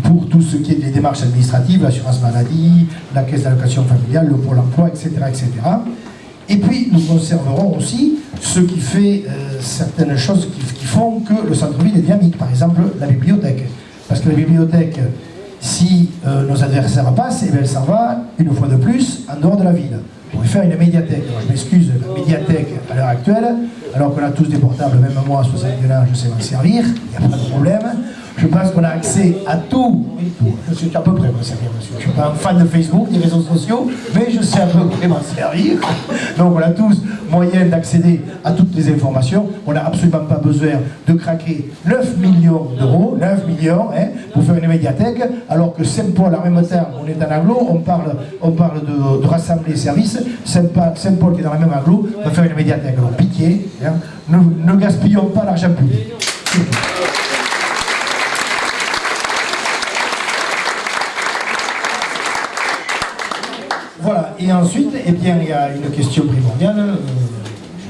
pour tout ce qui est des démarches administratives, l'assurance maladie, la caisse d'allocation familiale, le pôle emploi, etc., etc. Et puis nous conserverons aussi ce qui fait certaines choses qui font que le centre-ville est dynamique, par exemple la bibliothèque. Parce que la bibliothèque, si nos adversaires passent, elle s'en va une fois de plus en dehors de la ville. On pourrait faire une médiathèque. Alors, je m'excuse, la médiathèque à l'heure actuelle, alors qu'on a tous des portables, même moi à 61 ans, je sais m'en servir, il n'y a pas de problème. Je pense qu'on a accès à tout. Je suis à peu près m'en servir, monsieur. Je ne suis pas un fan de Facebook, des réseaux sociaux, mais je sais à peu près m'en servir. Donc on a tous moyen d'accéder à toutes les informations. On n'a absolument pas besoin de craquer 9 millions d'euros, 9 millions, pour faire une médiathèque, alors que Saint-Paul, en même temps, on est en aglo, on parle de rassembler les services. Saint-Paul, qui est dans la même aglo, va faire une médiathèque. Alors pitié, ne gaspillons pas l'argent public. Voilà, et ensuite, eh bien, il y a une question primordiale,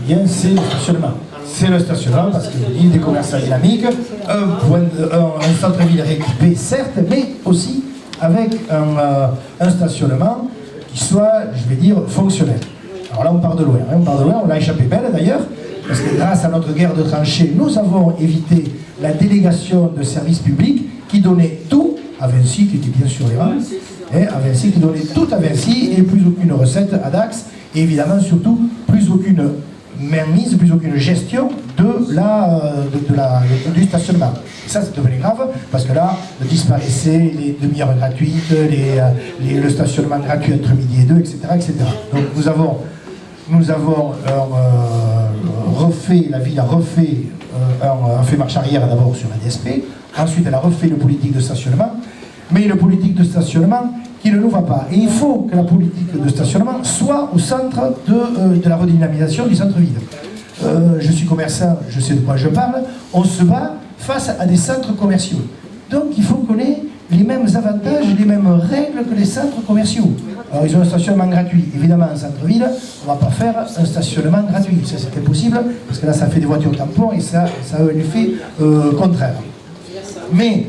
Julien, c'est le stationnement. C'est le stationnement, parce qu'il y a des commerçants dynamiques, un centre-ville rééquipé, certes, mais aussi avec un stationnement qui soit, je vais dire, fonctionnel. Alors là, on part de loin, on l'a échappé belle d'ailleurs, parce que grâce à notre guerre de tranchées, nous avons évité la délégation de services publics qui donnait tout à Vinci, qui était bien sûr les rangs, à Vinci, qui donnait tout à Vinci et plus aucune recette à Dax, et évidemment surtout plus aucune mainmise, plus aucune gestion du stationnement. Et ça, c'est devenu grave, parce que là, disparaissaient les demi-heures gratuites, le stationnement gratuit entre midi et 2, etc., etc. Donc nous avons refait, la ville a refait, a fait marche arrière d'abord sur la DSP, ensuite elle a refait une politique de stationnement, mais une politique de stationnement qui ne nous va pas. Et il faut que la politique de stationnement soit au centre de la redynamisation du centre-ville. Je suis commerçant, je sais de quoi je parle, on se bat face à des centres commerciaux. Donc il faut qu'on ait les mêmes avantages, les mêmes règles que les centres commerciaux. Alors ils ont un stationnement gratuit. Évidemment, en centre-ville, on ne va pas faire un stationnement gratuit. Ça, c'est impossible, parce que là, ça fait des voitures tampons et ça a un effet contraire. Mais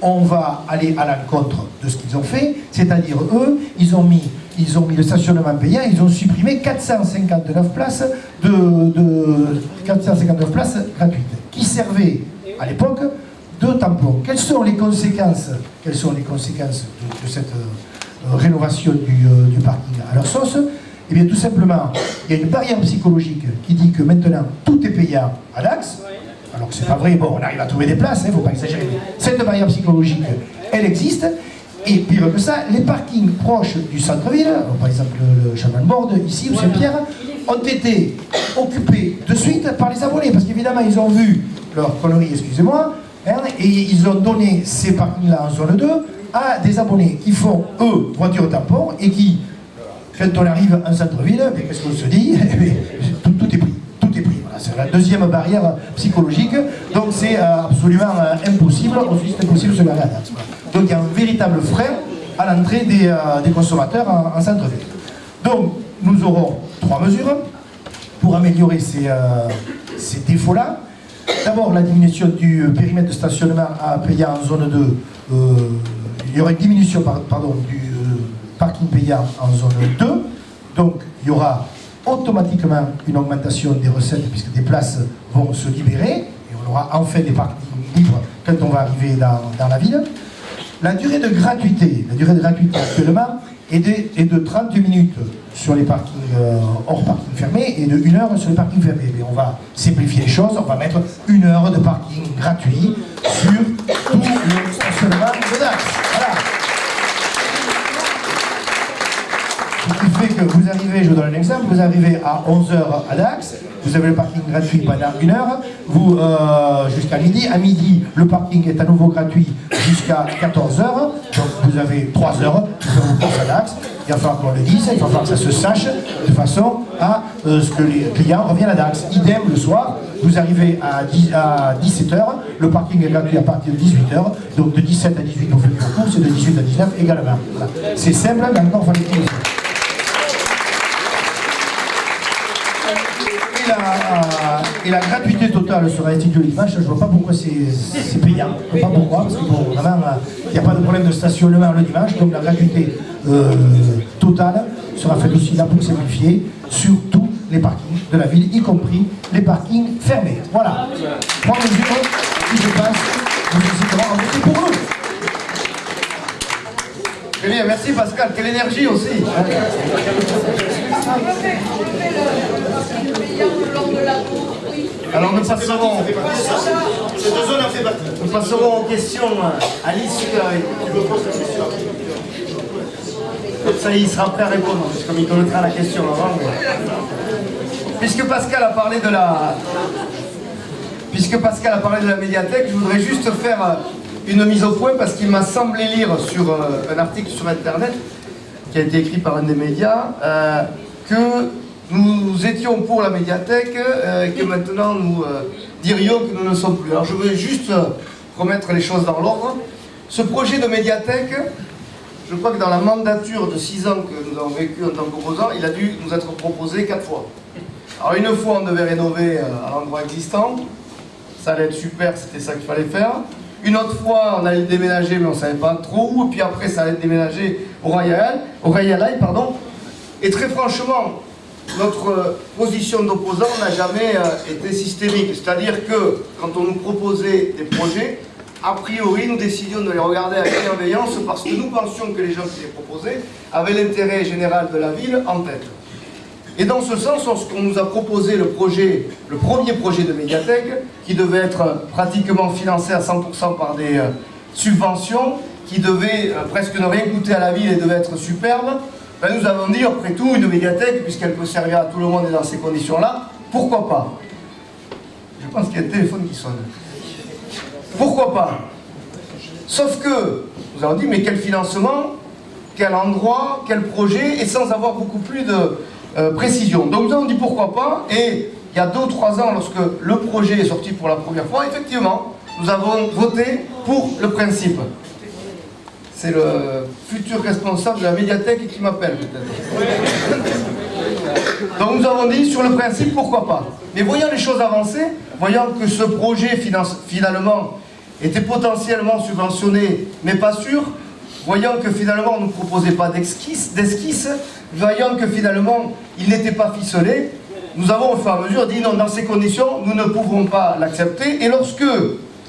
on va aller à l'encontre de ce qu'ils ont fait, c'est-à-dire eux, ils ont mis le stationnement payant, ils ont supprimé 459 places 459 places gratuites, qui servaient à l'époque de tampons. Quelles sont les conséquences de cette rénovation du parking à leur sauce? Eh bien tout simplement, il y a une barrière psychologique qui dit que maintenant tout est payant à Dax. Alors que c'est pas vrai, bon, on arrive à trouver des places, il ne faut pas exagérer. Cette barrière psychologique, elle existe. Et pire que ça, les parkings proches du centre-ville, par exemple le Chaman-Borde, ici, ou Saint-Pierre, ont été occupés de suite par les abonnés. Parce qu'évidemment, ils ont vu leur connerie, excusez-moi, hein, et ils ont donné ces parkings-là en zone 2 à des abonnés qui font, eux, voiture tampon, et qui, quand on arrive en centre-ville, qu'est-ce qu'on se dit? Tout est pris. Voilà, c'est la deuxième barrière psychologique. Donc c'est absolument impossible. Ensuite, c'est impossible de se garer à Dax. Donc il y a un véritable frein à l'entrée des consommateurs en centre-ville. Donc nous aurons 3 mesures pour améliorer ces défauts-là. D'abord, la diminution du périmètre de stationnement à payant en zone 2. Il y aura une diminution du parking payant en zone 2. Donc il y aura automatiquement une augmentation des recettes puisque des places vont se libérer et on aura enfin des parkings libres quand on va arriver dans la ville. La durée de gratuité actuellement est de 30 minutes sur les parkings hors parking fermé et de 1 heure sur les parkings fermés. Mais on va simplifier les choses, on va mettre 1 heure de parking gratuit sur tout le stationnement de Dax. Voilà. Ce qui fait que vous arrivez, je vous donne un exemple, vous arrivez à 11h à Dax, vous avez le parking gratuit pendant 1 heure, vous jusqu'à midi. À midi, le parking est à nouveau gratuit jusqu'à 14h, donc vous avez 3 heures pour faire vos courses à Dax. Il va falloir qu'on le dise, il va falloir que ça se sache de façon à ce que les clients reviennent à Dax. Idem le soir, vous arrivez à 17h, le parking est gratuit à partir de 18h, donc de 17 à 18 on fait vos courses et de 18 à 19 également. Voilà. C'est simple, maintenant il faut aller dire. Et la gratuité totale sera instituée le dimanche. Je ne vois pas pourquoi c'est payant. Je ne vois pas pourquoi, parce que bon, vraiment, il n'y a pas de problème de stationnement le dimanche, donc la gratuité totale sera faite aussi là pour simplifier sur tous les parkings de la ville, y compris les parkings fermés. Voilà. 3 mesures qui se passent, nous inciterons à voter pour nous. Très bien, merci Pascal. Quelle énergie aussi. Alors nous passerons aux questions à l'issue. Ça il sera prêt à répondre, comme il connaîtra la question avant. Puisque Pascal a parlé de la médiathèque, je voudrais juste faire une mise au point parce qu'il m'a semblé lire sur un article sur internet qui a été écrit par un des médias que nous étions pour la médiathèque et que maintenant nous dirions que nous ne le sommes plus. Alors je veux juste remettre les choses dans l'ordre. Ce projet de médiathèque, je crois que dans la mandature de 6 ans que nous avons vécu en tant qu'opposants, il a dû nous être proposé 4 fois. Alors une fois on devait rénover à l'endroit existant, ça allait être super, c'était ça qu'il fallait faire. Une autre fois on allait déménager mais on ne savait pas trop où, et puis après ça allait déménager au Royal pardon. Et très franchement, notre position d'opposant n'a jamais été systémique. C'est-à-dire que quand on nous proposait des projets, a priori nous décidions de les regarder avec bienveillance parce que nous pensions que les gens qui les proposaient avaient l'intérêt général de la ville en tête. Et dans ce sens, lorsqu'on nous a proposé le premier projet de médiathèque, qui devait être pratiquement financé à 100% par des subventions, qui devait presque ne rien coûter à la ville et devait être superbe, ben nous avons dit, après tout, une médiathèque, puisqu'elle peut servir à tout le monde et dans ces conditions-là, pourquoi pas? Je pense qu'il y a un téléphone qui sonne. Pourquoi pas? Sauf que, nous avons dit, mais quel financement, quel endroit, quel projet, et sans avoir beaucoup plus de précision. Donc nous avons dit pourquoi pas, et il y a 2 ou 3 ans, lorsque le projet est sorti pour la première fois, effectivement, nous avons voté pour le principe. C'est le futur responsable de la médiathèque qui m'appelle peut-être. Donc nous avons dit sur le principe pourquoi pas. Mais voyant les choses avancer, voyant que ce projet finalement était potentiellement subventionné, mais pas sûr, voyant que finalement on ne proposait pas d'esquisse, voyant que finalement il n'était pas ficelé, nous avons au fur et à mesure dit non, dans ces conditions, nous ne pouvons pas l'accepter. Et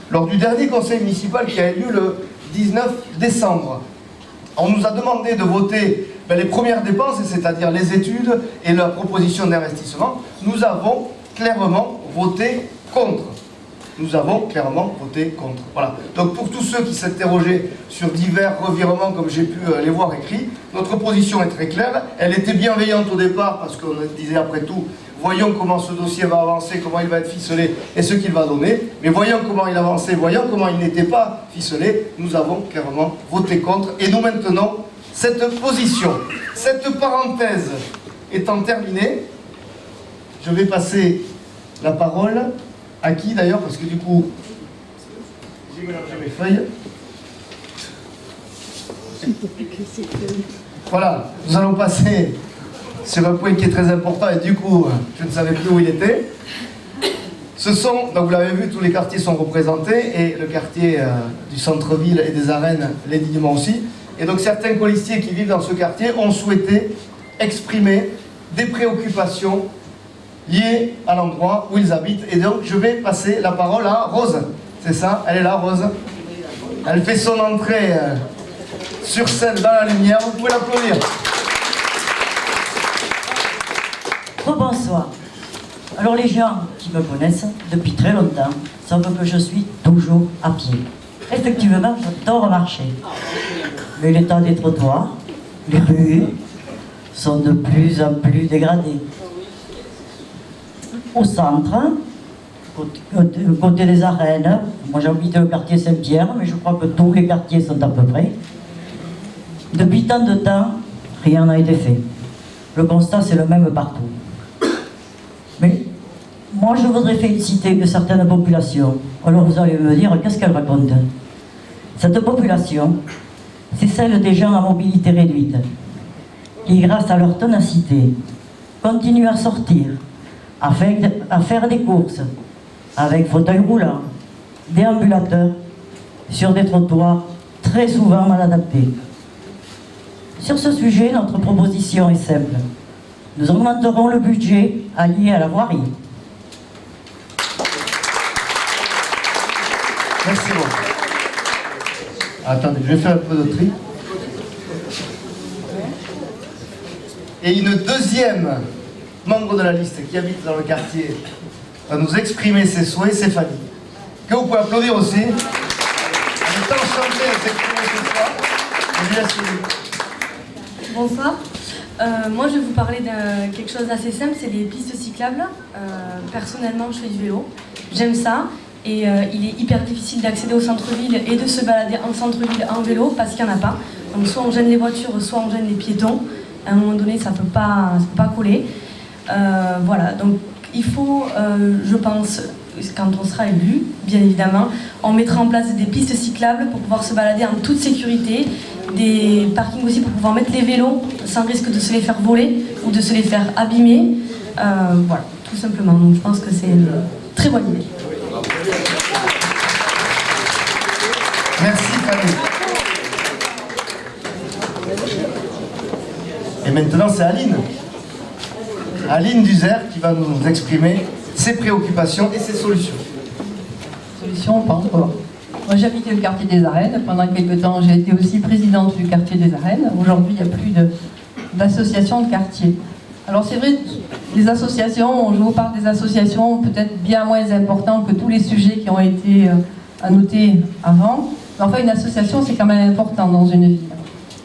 lors du dernier conseil municipal qui a eu lieu le 19 décembre, on nous a demandé de voter les premières dépenses, c'est-à-dire les études et la proposition d'investissement, nous avons clairement voté contre. Nous avons clairement voté contre. Voilà. Donc pour tous ceux qui s'interrogeaient sur divers revirements, comme j'ai pu les voir écrits, notre position est très claire. Elle était bienveillante au départ, parce qu'on disait après tout, voyons comment ce dossier va avancer, comment il va être ficelé et ce qu'il va donner. Mais voyant comment il avançait, voyant comment il n'était pas ficelé, nous avons clairement voté contre. Et nous maintenons cette position. Cette parenthèse étant terminée, je vais passer la parole à qui d'ailleurs, parce que du coup, j'ai mélangé mes feuilles. Voilà, nous allons passer sur un point qui est très important et du coup, je ne savais plus où il était. Ce sont, donc vous l'avez vu, tous les quartiers sont représentés et le quartier du centre-ville et des arènes l'est dignement aussi. Et donc certains colistiers qui vivent dans ce quartier ont souhaité exprimer des préoccupations liées à l'endroit où ils habitent. Et donc je vais passer la parole à Rose. C'est ça, elle est là, Rose. Elle fait son entrée sur scène dans la lumière. Vous pouvez l'applaudir. Bonsoir. Alors les gens qui me connaissent depuis très longtemps savent que je suis toujours à pied. Effectivement, j'adore marcher. Mais l'état des trottoirs, les rues, sont de plus en plus dégradés. Au centre, côté des arènes, moi j'habite le quartier Saint-Pierre, mais je crois que tous les quartiers sont à peu près. Depuis tant de temps, rien n'a été fait. Le constat c'est le même partout. Mais moi je voudrais féliciter une certaine population. Alors vous allez me dire, qu'est-ce qu'elle raconte? Cette population, c'est celle des gens à mobilité réduite, qui grâce à leur ténacité, continuent à sortir, à faire des courses, avec fauteuil roulant, déambulateurs, sur des trottoirs très souvent mal adaptés. Sur ce sujet, notre proposition est simple. Nous augmenterons le budget allié à la voirie. Merci beaucoup. Attendez, je vais faire un peu de tri. Et une deuxième membre de la liste qui habite dans le quartier va nous exprimer ses souhaits, c'est Fanny. Que vous pouvez applaudir aussi. Elle est enchantée de s'exprimer ce soir. Je lui laisse le micro. Bonsoir. Moi, je vais vous parler de quelque chose d'assez simple, c'est les pistes cyclables. Personnellement, je fais du vélo. J'aime ça. Et il est hyper difficile d'accéder au centre-ville et de se balader en centre-ville en vélo parce qu'il n'y en a pas. Donc soit on gêne les voitures, soit on gêne les piétons. À un moment donné, ça ne peut pas coller. Voilà, donc il faut, je pense, quand on sera élu, bien évidemment, on mettra en place des pistes cyclables pour pouvoir se balader en toute sécurité, des parkings aussi pour pouvoir mettre les vélos sans risque de se les faire voler ou de se les faire abîmer. Voilà, tout simplement. Donc je pense que c'est une très bonne idée. Merci Fanny. Et maintenant c'est Aline. Aline Duzer qui va nous exprimer ses préoccupations et ses solutions. Solutions, pas encore. Moi j'habitais le quartier des Arènes. Pendant quelques temps j'ai été aussi présidente du quartier des Arènes. Aujourd'hui il n'y a plus d'associations de quartier. Alors c'est vrai, les associations, je vous parle des associations peut-être bien moins importantes que tous les sujets qui ont été annotés avant. Mais enfin une association c'est quand même important dans une ville.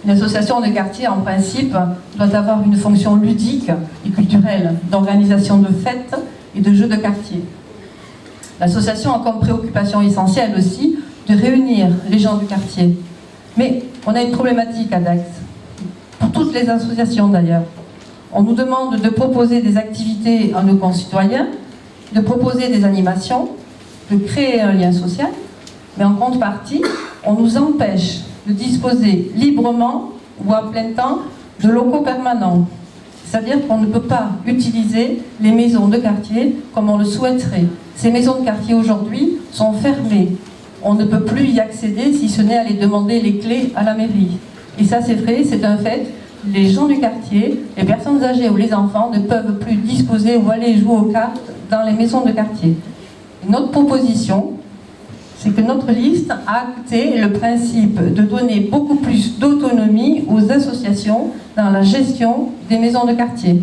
Une association de quartier en principe doit avoir une fonction ludique et culturelle d'organisation de fêtes et de jeux de quartier. L'association a comme préoccupation essentielle aussi de réunir les gens du quartier. Mais on a une problématique à Dax, pour toutes les associations d'ailleurs. On nous demande de proposer des activités à nos concitoyens, de proposer des animations, de créer un lien social, mais en contrepartie, on nous empêche de disposer librement ou à plein temps de locaux permanents. C'est-à-dire qu'on ne peut pas utiliser les maisons de quartier comme on le souhaiterait. Ces maisons de quartier aujourd'hui sont fermées. on ne peut plus y accéder si ce n'est aller demander les clés à la mairie. Et ça c'est vrai, c'est un fait. Les gens du quartier, les personnes âgées ou les enfants ne peuvent plus disposer ou aller jouer aux cartes dans les maisons de quartier. Notre proposition, c'est que notre liste a acté le principe de donner beaucoup plus d'autonomie aux associations dans la gestion des maisons de quartier.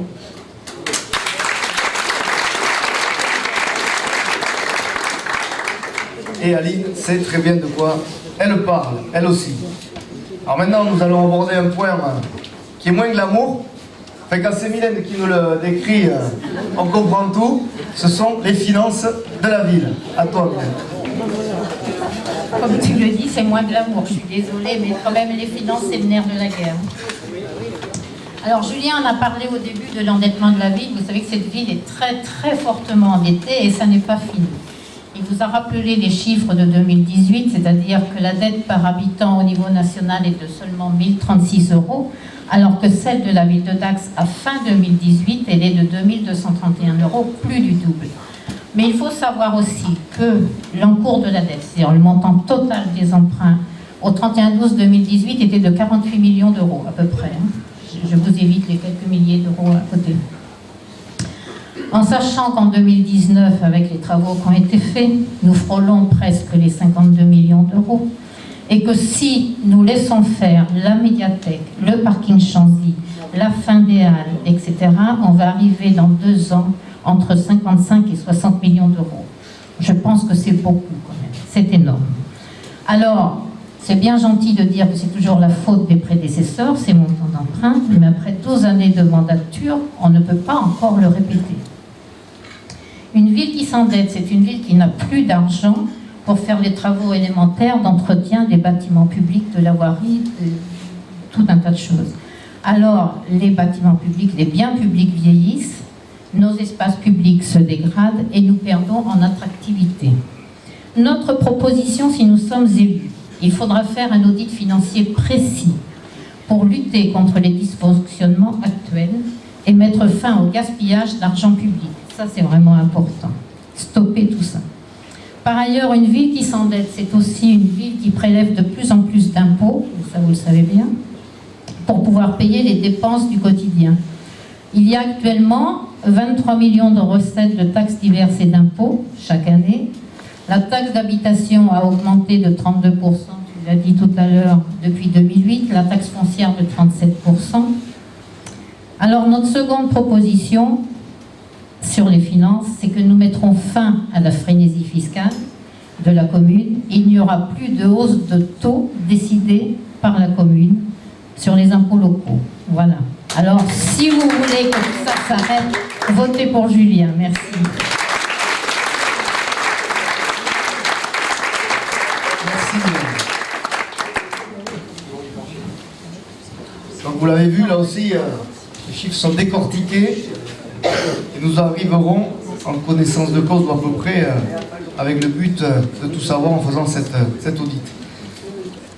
Et Aline sait très bien de quoi elle parle, elle aussi. Alors maintenant, nous allons aborder un point qui est moins glamour. Enfin, quand c'est Mylène qui nous le décrit, on comprend tout. Ce sont les finances de la ville. À toi, Mylène. Comme tu le dis, c'est moins glamour, je suis désolée, mais quand même, les finances, c'est le nerf de la guerre. Alors, Julien en a parlé au début de l'endettement de la ville. Vous savez que cette ville est très, très fortement endettée et ça n'est pas fini. Il vous a rappelé les chiffres de 2018, c'est-à-dire que la dette par habitant au niveau national est de seulement 1036 €, alors que celle de la ville de Dax à fin 2018, elle est de 2231 €, plus du double. Mais il faut savoir aussi que l'encours de la dette, c'est-à-dire le montant total des emprunts, au 31/12/2018 était de 48 millions d'euros à peu près. Je vous évite les quelques milliers d'euros à côté. En sachant qu'en 2019, avec les travaux qui ont été faits, nous frôlons presque les 52 millions d'euros, et que si nous laissons faire la médiathèque, le parking Chanzy, la fin des halles, etc., on va arriver dans 2 ans entre 55 et 60 millions d'euros. Je pense que c'est beaucoup quand même, c'est énorme. Alors, c'est bien gentil de dire que c'est toujours la faute des prédécesseurs, ces montants d'emprunt, mais après 12 années de mandature, on ne peut pas encore le répéter. Une ville qui s'endette, c'est une ville qui n'a plus d'argent pour faire les travaux élémentaires d'entretien des bâtiments publics, de la voirie, tout un tas de choses. Alors, les bâtiments publics, les biens publics vieillissent, nos espaces publics se dégradent et nous perdons en attractivité. Notre proposition, si nous sommes élus, il faudra faire un audit financier précis pour lutter contre les dysfonctionnements actuels et mettre fin au gaspillage d'argent public. Ça, c'est vraiment important. Stopper tout ça. Par ailleurs, une ville qui s'endette, c'est aussi une ville qui prélève de plus en plus d'impôts, ça vous le savez bien, pour pouvoir payer les dépenses du quotidien. Il y a actuellement 23 millions de recettes de taxes diverses et d'impôts chaque année. La taxe d'habitation a augmenté de 32%, tu l'as dit tout à l'heure, depuis 2008. La taxe foncière de 37%. Alors, notre seconde proposition sur les finances, c'est que nous mettrons fin à la frénésie fiscale de la commune. Il n'y aura plus de hausse de taux décidée par la commune sur les impôts locaux. Voilà. Alors, si vous voulez que tout ça s'arrête, votez pour Julien. Merci. Merci. Donc vous l'avez vu, là aussi, les chiffres sont décortiqués et nous arriverons en connaissance de cause à peu près avec le but de tout savoir en faisant cet audit.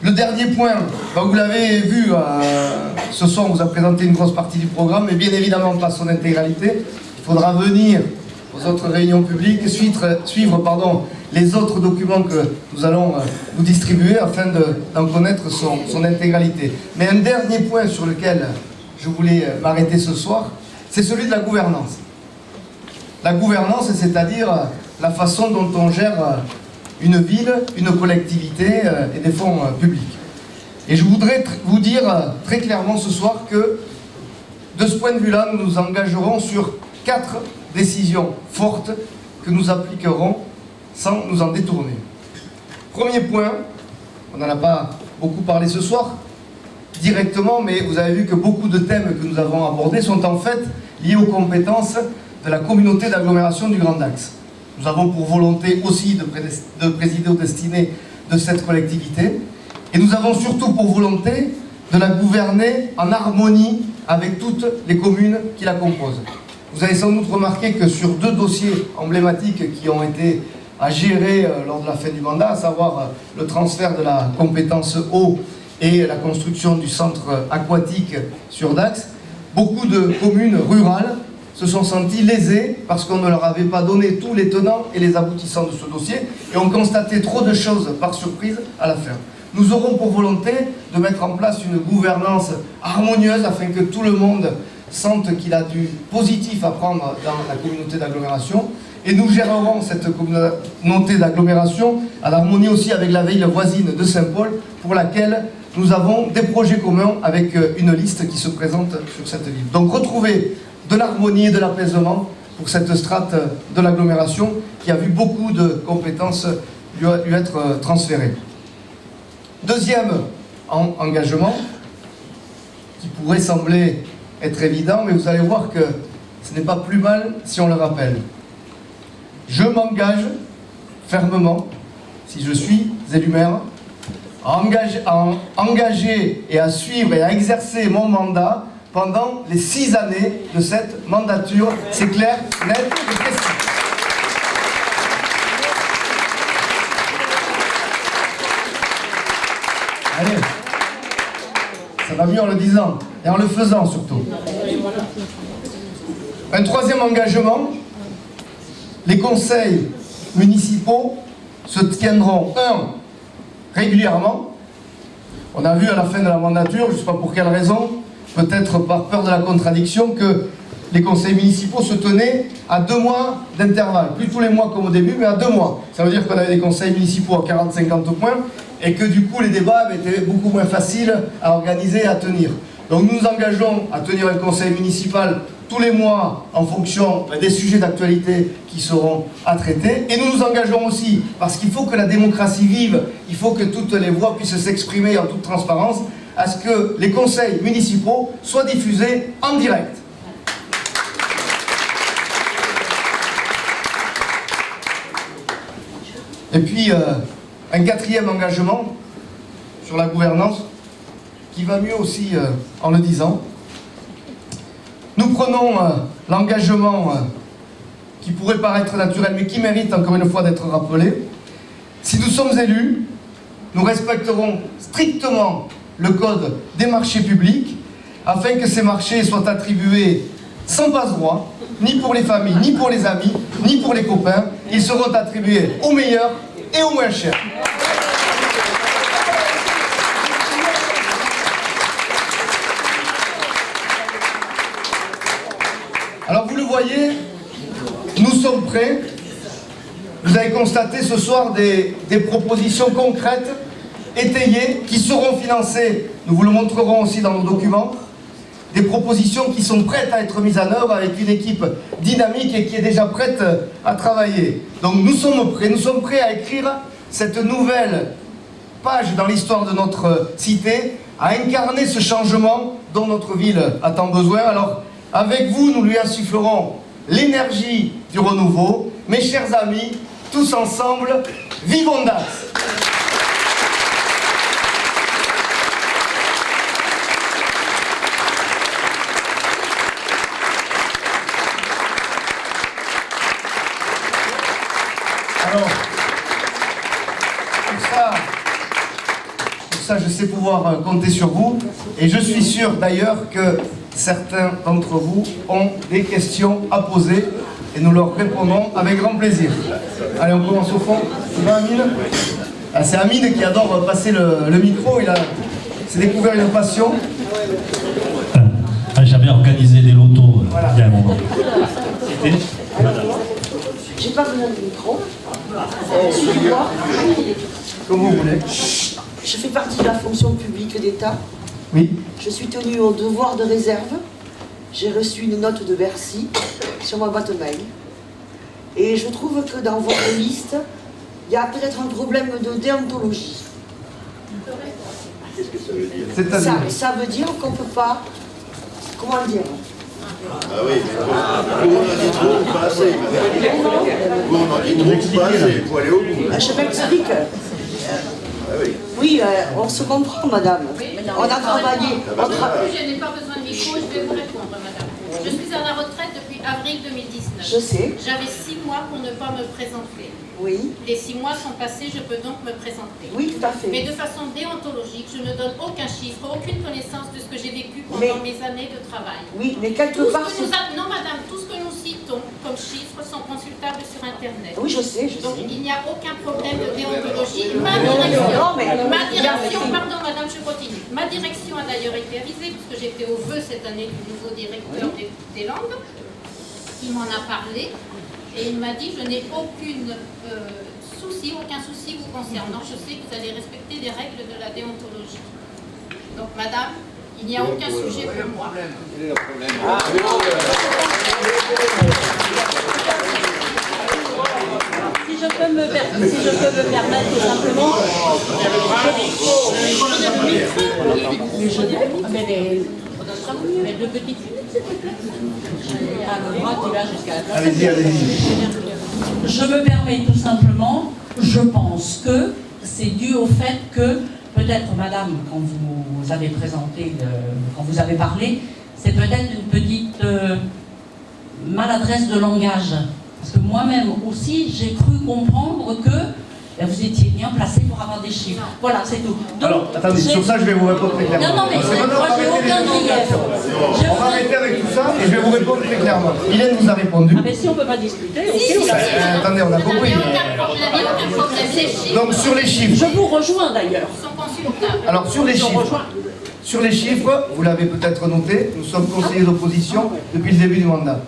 Le dernier point, vous l'avez vu, ce soir on vous a présenté une grosse partie du programme, mais bien évidemment pas son intégralité. Il faudra venir aux autres réunions publiques, suivre les autres documents que nous allons vous distribuer afin d'en connaître son intégralité. Mais un dernier point sur lequel je voulais m'arrêter ce soir, c'est celui de la gouvernance. La gouvernance, c'est-à-dire la façon dont on gère une ville, une collectivité et des fonds publics. Et je voudrais vous dire très clairement ce soir que, de ce point de vue-là, nous nous engagerons sur 4 décisions fortes que nous appliquerons sans nous en détourner. Premier point, on n'en a pas beaucoup parlé ce soir, directement, mais vous avez vu que beaucoup de thèmes que nous avons abordés sont en fait liés aux compétences de la communauté d'agglomération du Grand Dax. Nous avons pour volonté aussi de présider aux destinées de cette collectivité, et nous avons surtout pour volonté de la gouverner en harmonie avec toutes les communes qui la composent. Vous avez sans doute remarqué que sur 2 dossiers emblématiques qui ont été à gérer lors de la fin du mandat, à savoir le transfert de la compétence eau et la construction du centre aquatique sur Dax, beaucoup de communes rurales se sont sentis lésés parce qu'on ne leur avait pas donné tous les tenants et les aboutissants de ce dossier et ont constaté trop de choses par surprise à la fin. Nous aurons pour volonté de mettre en place une gouvernance harmonieuse afin que tout le monde sente qu'il a du positif à prendre dans la communauté d'agglomération. Et nous gérerons cette communauté d'agglomération à l'harmonie aussi avec la ville voisine de Saint-Paul, pour laquelle nous avons des projets communs avec une liste qui se présente sur cette ville. Donc retrouver de l'harmonie et de l'apaisement pour cette strate de l'agglomération qui a vu beaucoup de compétences lui être transférées. Deuxième engagement, qui pourrait sembler être évident, mais vous allez voir que ce n'est pas plus mal si on le rappelle. Je m'engage fermement, si je suis élu maire, à engager et à suivre et à exercer mon mandat pendant les 6 années de cette mandature. C'est clair, net et précis. Allez, ça va mieux en le disant et en le faisant surtout. Un troisième engagement, les conseils municipaux se tiendront, régulièrement. On a vu à la fin de la mandature, je ne sais pas pour quelle raison, peut-être par peur de la contradiction, que les conseils municipaux se tenaient à 2 mois d'intervalle. Plus tous les mois comme au début, mais à 2 mois. Ça veut dire qu'on avait des conseils municipaux à 40-50 points et que du coup les débats étaient beaucoup moins faciles à organiser et à tenir. Donc nous nous engageons à tenir un conseil municipal tous les mois en fonction des sujets d'actualité qui seront à traiter. Et nous nous engageons aussi, parce qu'il faut que la démocratie vive, il faut que toutes les voix puissent s'exprimer en toute transparence, à ce que les conseils municipaux soient diffusés en direct. Et puis, un 4e engagement sur la gouvernance, qui va mieux aussi en le disant. Nous prenons l'engagement qui pourrait paraître naturel, mais qui mérite encore une fois d'être rappelé. Si nous sommes élus, nous respecterons strictement le code des marchés publics, afin que ces marchés soient attribués sans passe-droit, ni pour les familles, ni pour les amis, ni pour les copains. Ils seront attribués aux meilleurs et aux moins chers. Alors vous le voyez, nous sommes prêts. Vous avez constaté ce soir des propositions concrètes, étayées, qui seront financées. Nous vous le montrerons aussi dans nos documents. Des propositions qui sont prêtes à être mises en œuvre avec une équipe dynamique et qui est déjà prête à travailler. Donc nous sommes prêts à écrire cette nouvelle page dans l'histoire de notre cité, à incarner ce changement dont notre ville a tant besoin. Alors, avec vous, nous lui insufflerons l'énergie du renouveau. Mes chers amis, tous ensemble, vivons Dax! Alors, pour ça, je sais pouvoir compter sur vous. Et je suis sûr d'ailleurs que certains d'entre vous ont des questions à poser et nous leur répondrons avec grand plaisir. Allez, on commence au fond. Tu vas, Amine? C'est Amine qui adore passer le micro. Il s'est découvert une passion. J'avais organisé des lotos il y a un moment. J'ai pas besoin de micro. Suivez-moi. Comme vous voulez. Je fais partie de la fonction publique d'État. Oui. Je suis tenue au devoir de réserve. J'ai reçu une note de Bercy sur ma boîte mail. Et je trouve que dans votre liste, il y a peut-être un problème de déontologie. Qu'est-ce que ça veut dire? Ça veut dire qu'on ne peut pas... Comment le dire? Ah oui, mais on a dit trop ou pas assez. On a dit trop ou pas assez, il faut aller au bout. Je m'explique. Oui, on se comprend, madame. On a travaillé. Je n'ai pas besoin de micro, je vais vous répondre, madame. Je suis à la retraite depuis avril 2019. Je sais. J'avais 6 mois pour ne pas me présenter. Oui. Les 6 mois sont passés, je peux donc me présenter. Oui, tout à fait. Mais de façon déontologique, je ne donne aucun chiffre, aucune connaissance de ce que j'ai vécu pendant mes années de travail. Oui, mais quelque part... Non, madame, tout ce que nous citons comme chiffres sont consultables sur Internet. Oui, je sais, Donc, il n'y a aucun problème de déontologie. Ma direction, pardon, madame, je continue. Ma direction a d'ailleurs été avisée, puisque j'étais au vœu cette année du nouveau directeur des Landes. Il m'en a parlé. Et il m'a dit, je n'ai aucun souci vous concernant. Je sais que vous allez respecter les règles de la déontologie. Donc, madame, il n'y a aucun sujet pour moi. Quel est le problème? Si je peux me permettre tout simplement, mais deux petites Allez-y, allez-y. Je me permets tout simplement, je pense que c'est dû au fait que, peut-être madame, quand vous avez présenté, quand vous avez parlé, c'est peut-être une petite maladresse de langage. Parce que moi-même aussi, j'ai cru comprendre que vous étiez bien placé pour avoir des chiffres. Voilà, c'est tout. Donc, alors, attendez, sur ça, je vais vous répondre très clairement. Non, mais moi, j'ai aucun grief. On va arrêter avec tout ça et je vais vous répondre très clairement. Hélène vous a répondu. Ah, mais si on ne peut pas discuter, attendez, on a compris. Donc, sur les chiffres. Je vous rejoins d'ailleurs. Alors, sur les chiffres. Sur les chiffres, vous l'avez peut-être noté, nous sommes conseillers d'opposition depuis le début du mandat.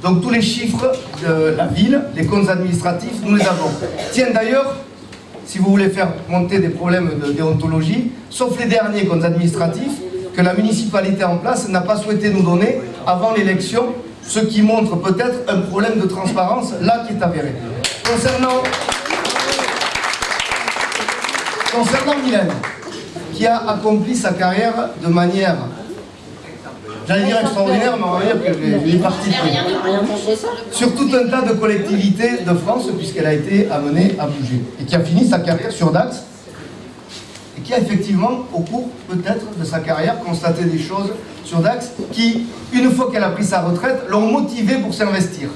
Donc tous les chiffres de la ville, les comptes administratifs, nous les avons. Tiens d'ailleurs, si vous voulez faire monter des problèmes de déontologie, sauf les derniers comptes administratifs que la municipalité en place n'a pas souhaité nous donner avant l'élection, ce qui montre peut-être un problème de transparence là qui est avéré. Concernant Mylène, qui a accompli sa carrière de manière, j'allais dire extraordinaire, mais on va dire qu'elle est partie sur tout un tas de collectivités de France, puisqu'elle a été amenée à bouger, et qui a fini sa carrière sur Dax, et qui a effectivement, au cours peut-être de sa carrière, constaté des choses sur Dax, qui, une fois qu'elle a pris sa retraite, l'ont motivée pour s'investir.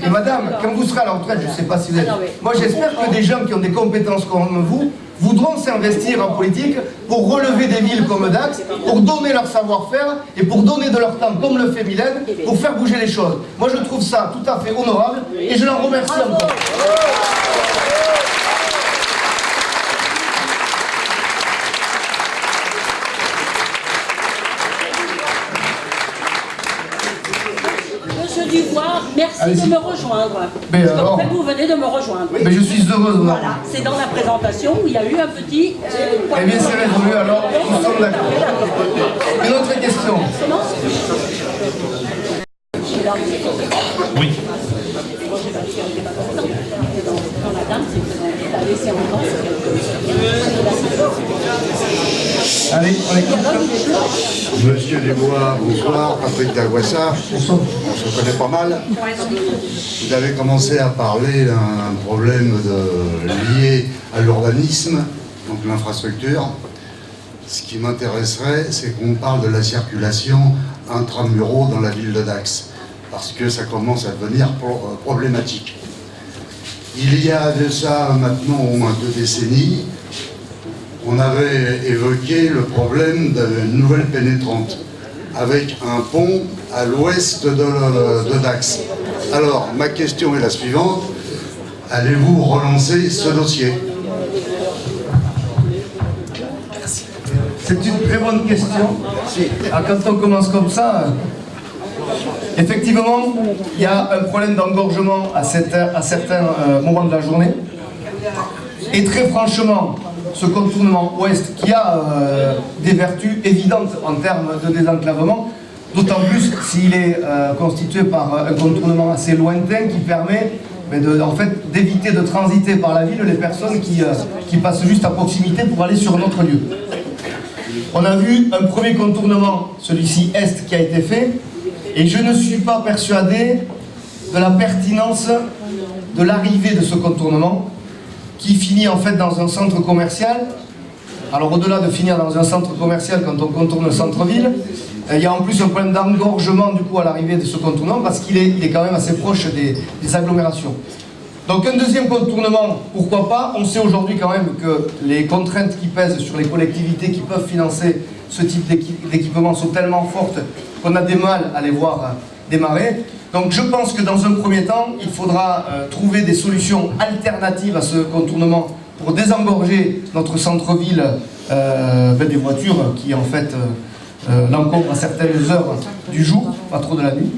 Et madame, quand vous serez à la retraite, je ne sais pas si vous êtes... Moi j'espère que des gens qui ont des compétences comme vous voudront s'investir en politique pour relever des villes comme Dax, pour donner leur savoir-faire et pour donner de leur temps, comme le fait Mylène, pour faire bouger les choses. Moi je trouve ça tout à fait honorable et je l'en remercie encore. Dubois, merci de me rejoindre. Mais alors, donc, vous venez de me rejoindre. Mais je suis heureux de vous. Voilà, c'est dans la présentation où il y a eu un petit... Eh bien, c'est résolu, alors nous sommes d'accord. Une autre question. Oui. Allez, on écoute. Monsieur Dubois, bonsoir. Patrick Daguassa. On se connaît pas mal. Vous avez commencé à parler d'un problème lié à l'urbanisme, donc l'infrastructure. Ce qui m'intéresserait, c'est qu'on parle de la circulation intramuros dans la ville de Dax, parce que ça commence à devenir problématique. Il y a de ça maintenant au moins 2 décennies, on avait évoqué le problème d'une nouvelle pénétrante, avec un pont à l'ouest de Dax. Alors, ma question est la suivante, allez-vous relancer ce dossier ? C'est une très bonne question. Alors, quand on commence comme ça, effectivement, il y a un problème d'engorgement à certains moments de la journée. Et très franchement, ce contournement ouest qui a des vertus évidentes en termes de désenclavement, d'autant plus s'il est constitué par un contournement assez lointain qui permet en fait, d'éviter de transiter par la ville les personnes qui passent juste à proximité pour aller sur un autre lieu. On a vu un premier contournement, celui-ci est, qui a été fait, et je ne suis pas persuadé de la pertinence de l'arrivée de ce contournement, qui finit en fait dans un centre commercial. Alors au-delà de finir dans un centre commercial quand on contourne le centre-ville, il y a en plus un problème d'engorgement du coup à l'arrivée de ce contournement parce qu'il est quand même assez proche des agglomérations. Donc un deuxième contournement, pourquoi pas? On sait aujourd'hui quand même que les contraintes qui pèsent sur les collectivités qui peuvent financer ce type d'équipement sont tellement fortes qu'on a des mal à les voir démarrer. Donc je pense que dans un premier temps, il faudra trouver des solutions alternatives à ce contournement pour désengorger notre centre-ville des voitures qui en fait l'encombrent à certaines heures du jour, pas trop de la nuit.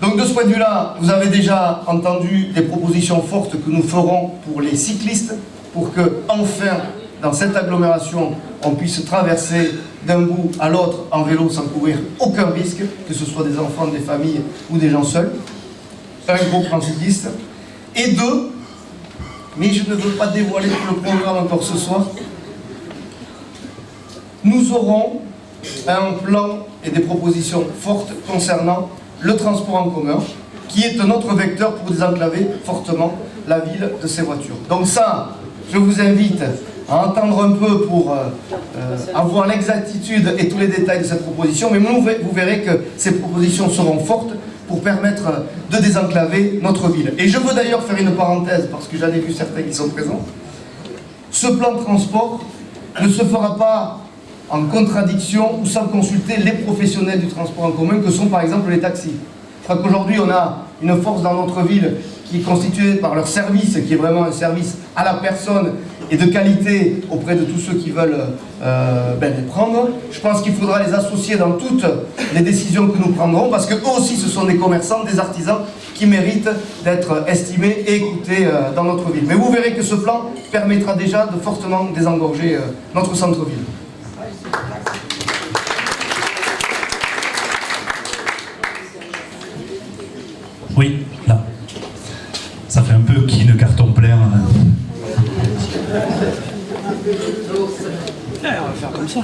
Donc de ce point de vue-là, vous avez déjà entendu des propositions fortes que nous ferons pour les cyclistes, pour que enfin, dans cette agglomération, on puisse traverser d'un bout à l'autre en vélo sans courir aucun risque, que ce soit des enfants, des familles ou des gens seuls. Un gros plan cycliste. Et deux, mais je ne veux pas dévoiler tout le programme encore ce soir, nous aurons un plan et des propositions fortes concernant le transport en commun, qui est un autre vecteur pour désenclaver fortement la ville de ces voitures. Donc ça, je vous invite à entendre un peu pour avoir l'exactitude et tous les détails de cette proposition, mais vous verrez que ces propositions seront fortes pour permettre de désenclaver notre ville. Et je veux d'ailleurs faire une parenthèse, parce que j'en ai vu certains qui sont présents. Ce plan de transport ne se fera pas en contradiction ou sans consulter les professionnels du transport en commun que sont par exemple les taxis. Je crois qu'aujourd'hui on a une force dans notre ville qui est constituée par leur service, qui est vraiment un service à la personne et de qualité auprès de tous ceux qui veulent les prendre. Je pense qu'il faudra les associer dans toutes les décisions que nous prendrons, parce qu'eux aussi ce sont des commerçants, des artisans qui méritent d'être estimés et écoutés dans notre ville. Mais vous verrez que ce plan permettra déjà de fortement désengorger notre centre-ville. Oui, là. Ça fait un peu qui ne carton plein. On va faire comme ça.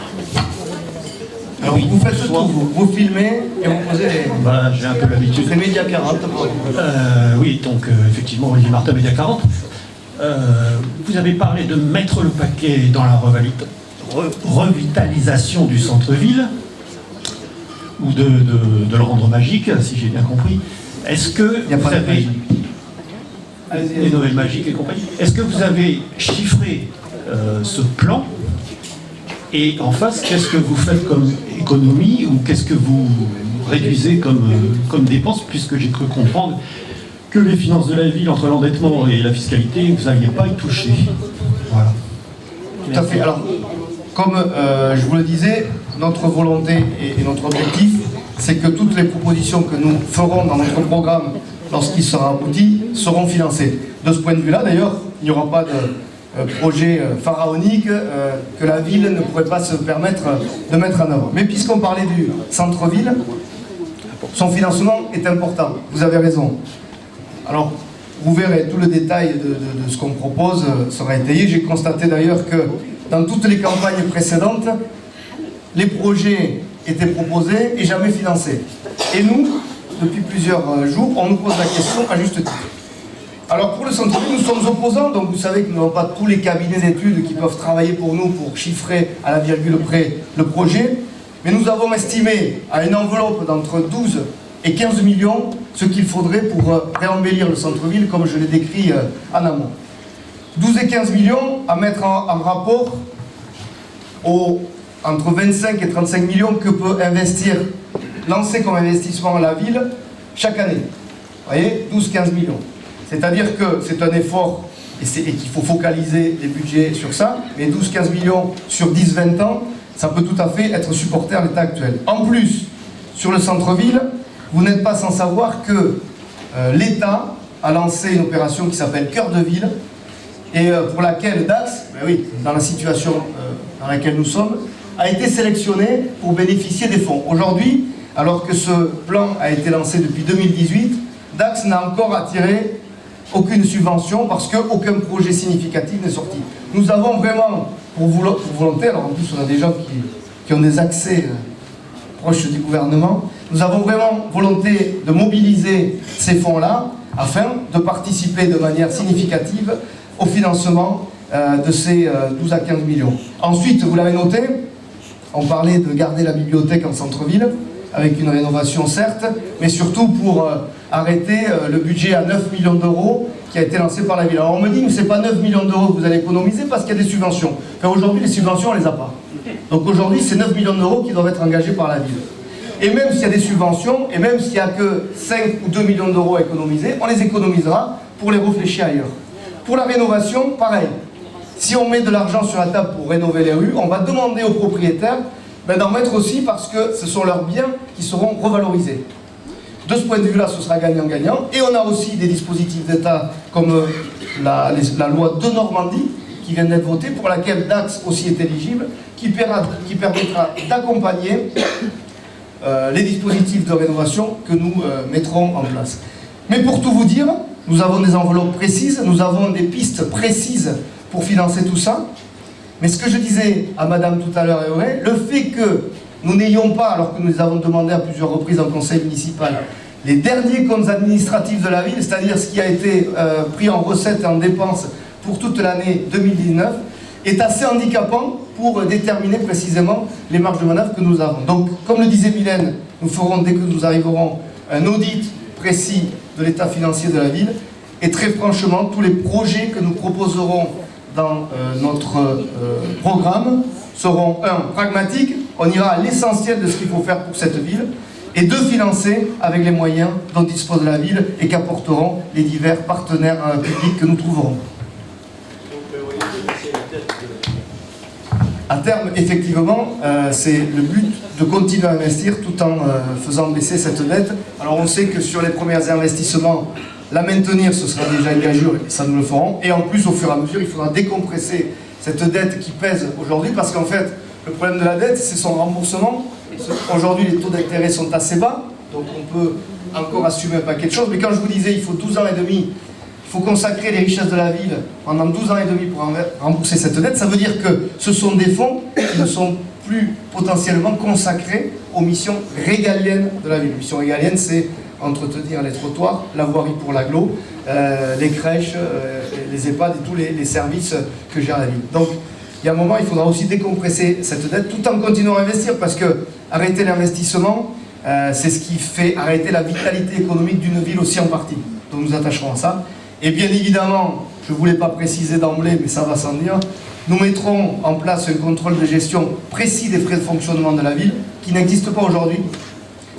Alors oui, vous faites tout, vous filmez et vous posez les... J'ai un peu l'habitude. C'est Média 40. Oui, donc effectivement, Olivier Martin, Média 40. Vous avez parlé de mettre le paquet dans la revitalisation du centre-ville, ou de le rendre magique, si j'ai bien compris. Est-ce que vous avez... Les Noëls magiques et compagnie. Est-ce que vous avez chiffré ce plan? Et en face, qu'est-ce que vous faites comme économie ou qu'est-ce que vous réduisez comme dépenses, puisque j'ai cru comprendre que les finances de la ville, entre l'endettement et la fiscalité, vous n'alliez pas y toucher. Voilà. Tout à fait. Alors, comme je vous le disais, notre volonté et notre objectif, c'est que toutes les propositions que nous ferons dans notre programme, lorsqu'il sera abouti, seront financées. De ce point de vue-là, d'ailleurs, il n'y aura pas de projet pharaonique que la ville ne pourrait pas se permettre de mettre en œuvre. Mais puisqu'on parlait du centre-ville, son financement est important. Vous avez raison. Alors, vous verrez, tout le détail de ce qu'on propose sera étayé. J'ai constaté d'ailleurs que dans toutes les campagnes précédentes, les projets étaient proposés et jamais financés. Et nous, depuis plusieurs jours, on nous pose la question à juste titre. Alors pour le centre-ville, nous sommes opposants, donc vous savez que nous n'avons pas tous les cabinets d'études qui peuvent travailler pour nous pour chiffrer à la virgule près le projet, mais nous avons estimé à une enveloppe d'entre 12 et 15 millions ce qu'il faudrait pour réembellir le centre-ville comme je l'ai décrit en amont. 12 et 15 millions à mettre en rapport entre 25 et 35 millions que peut lancer comme investissement la ville chaque année. Vous voyez, 12-15 millions. C'est-à-dire que c'est un effort et qu'il faut focaliser les budgets sur ça, mais 12-15 millions sur 10-20 ans, ça peut tout à fait être supporté à l'état actuel. En plus, sur le centre-ville, vous n'êtes pas sans savoir que l'État a lancé une opération qui s'appelle Cœur de Ville, et pour laquelle Dax, dans la situation dans laquelle nous sommes, a été sélectionné pour bénéficier des fonds. Aujourd'hui, alors que ce plan a été lancé depuis 2018, Dax n'a encore attiré aucune subvention parce qu'aucun projet significatif n'est sorti. Nous avons vraiment, pour volonté, alors en plus on a des gens qui ont des accès proches du gouvernement, nous avons vraiment volonté de mobiliser ces fonds-là afin de participer de manière significative au financement de ces 12 à 15 millions. Ensuite, vous l'avez noté, on parlait de garder la bibliothèque en centre-ville, avec une rénovation certes, mais surtout pour arrêter le budget à 9 millions d'euros qui a été lancé par la ville. Alors on me dit, mais c'est pas 9 millions d'euros que vous allez économiser parce qu'il y a des subventions. Enfin, aujourd'hui, les subventions, on les a pas. Donc aujourd'hui, c'est 9 millions d'euros qui doivent être engagés par la ville. Et même s'il y a des subventions, et même s'il n'y a que 5 ou 2 millions d'euros à économiser, on les économisera pour les réfléchir ailleurs. Pour la rénovation, pareil. Si on met de l'argent sur la table pour rénover les rues, on va demander aux propriétaires d'en mettre aussi parce que ce sont leurs biens qui seront revalorisés. De ce point de vue-là, ce sera gagnant-gagnant. Et on a aussi des dispositifs d'État comme la loi de Normandie qui vient d'être votée, pour laquelle Dax aussi est éligible, qui permettra d'accompagner les dispositifs de rénovation que nous mettrons en place. Mais pour tout vous dire, nous avons des enveloppes précises, nous avons des pistes précises pour financer tout ça. Mais ce que je disais à madame tout à l'heure est vrai, le fait que nous n'ayons pas, alors que nous les avons demandé à plusieurs reprises en conseil municipal, les derniers comptes administratifs de la ville, c'est-à-dire ce qui a été pris en recettes et en dépenses pour toute l'année 2019, est assez handicapant pour déterminer précisément les marges de manœuvre que nous avons. Donc, comme le disait Mylène, nous ferons, dès que nous arriverons, un audit précis de l'état financier de la ville, et très franchement, tous les projets que nous proposerons dans notre programme seront, pragmatiques, on ira à l'essentiel de ce qu'il faut faire pour cette ville, et deux, financer avec les moyens dont dispose la ville et qu'apporteront les divers partenaires publics que nous trouverons. À terme, effectivement, c'est le but de continuer à investir tout en faisant baisser cette dette. Alors on sait que sur les premiers investissements, la maintenir, ce sera déjà une gageure, et ça nous le ferons. Et en plus, au fur et à mesure, il faudra décompresser cette dette qui pèse aujourd'hui, parce qu'en fait, le problème de la dette, c'est son remboursement. Aujourd'hui, les taux d'intérêt sont assez bas, donc on peut encore assumer un paquet de choses. Mais quand je vous disais, il faut 12 ans et demi, il faut consacrer les richesses de la ville pendant 12 ans et demi pour rembourser cette dette, ça veut dire que ce sont des fonds qui ne sont plus potentiellement consacrés aux missions régaliennes de la ville. Les missions régaliennes, c'est entretenir les trottoirs, la voirie pour l'agglo, les crèches, les EHPAD et tous les services que gère la ville. Donc, il y a un moment, il faudra aussi décompresser cette dette tout en continuant à investir, parce que arrêter l'investissement, c'est ce qui fait arrêter la vitalité économique d'une ville aussi en partie. Donc nous attacherons à ça. Et bien évidemment, je ne voulais pas préciser d'emblée, mais ça va sans dire, nous mettrons en place un contrôle de gestion précis des frais de fonctionnement de la ville, qui n'existe pas aujourd'hui.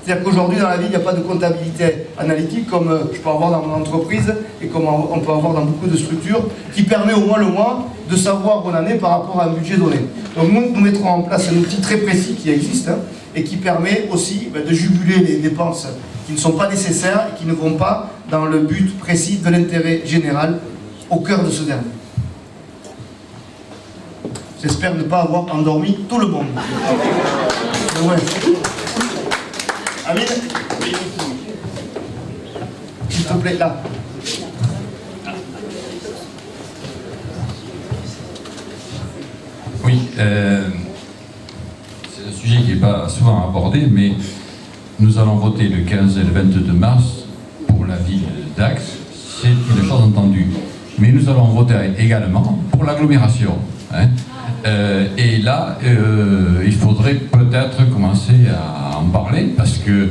C'est-à-dire qu'aujourd'hui, dans la ville, il n'y a pas de comptabilité analytique comme je peux avoir dans mon entreprise et comme on peut avoir dans beaucoup de structures, qui permet au mois le mois de savoir où on en est par rapport à un budget donné. Donc nous mettrons en place un outil très précis qui existe et qui permet aussi de juguler les dépenses qui ne sont pas nécessaires et qui ne vont pas dans le but précis de l'intérêt général au cœur de ce dernier. J'espère ne pas avoir endormi tout le monde. Ouais. Amine, s'il te plaît, là. Oui, c'est un sujet qui n'est pas souvent abordé, mais nous allons voter le 15 et le 22 mars pour la ville d'Ax, c'est une chose entendue. Mais nous allons voter également pour l'agglomération. Hein. Et là, il faudrait peut-être commencer à en parler, parce que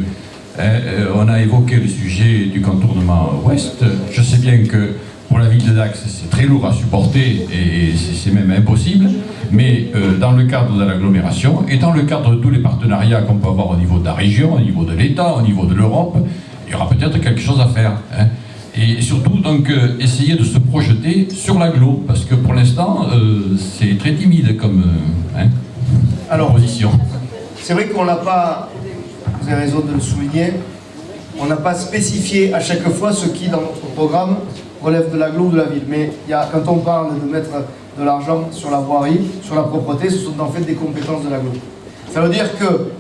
on a évoqué le sujet du contournement ouest. Je sais bien que pour la ville de Dax, c'est très lourd à supporter et c'est même impossible, mais dans le cadre de l'agglomération et dans le cadre de tous les partenariats qu'on peut avoir au niveau de la région, au niveau de l'État, au niveau de l'Europe, il y aura peut-être quelque chose à faire. Hein. Et surtout, donc, essayer de se projeter sur l'agglo, parce que pour l'instant, c'est très timide comme position. C'est vrai qu'on n'a pas, vous avez raison de le souligner, on n'a pas spécifié à chaque fois ce qui, dans notre programme, relève de l'agglo ou de la ville. Mais quand on parle de mettre de l'argent sur la voirie, sur la propreté, ce sont en fait des compétences de l'agglo. Ça veut dire que,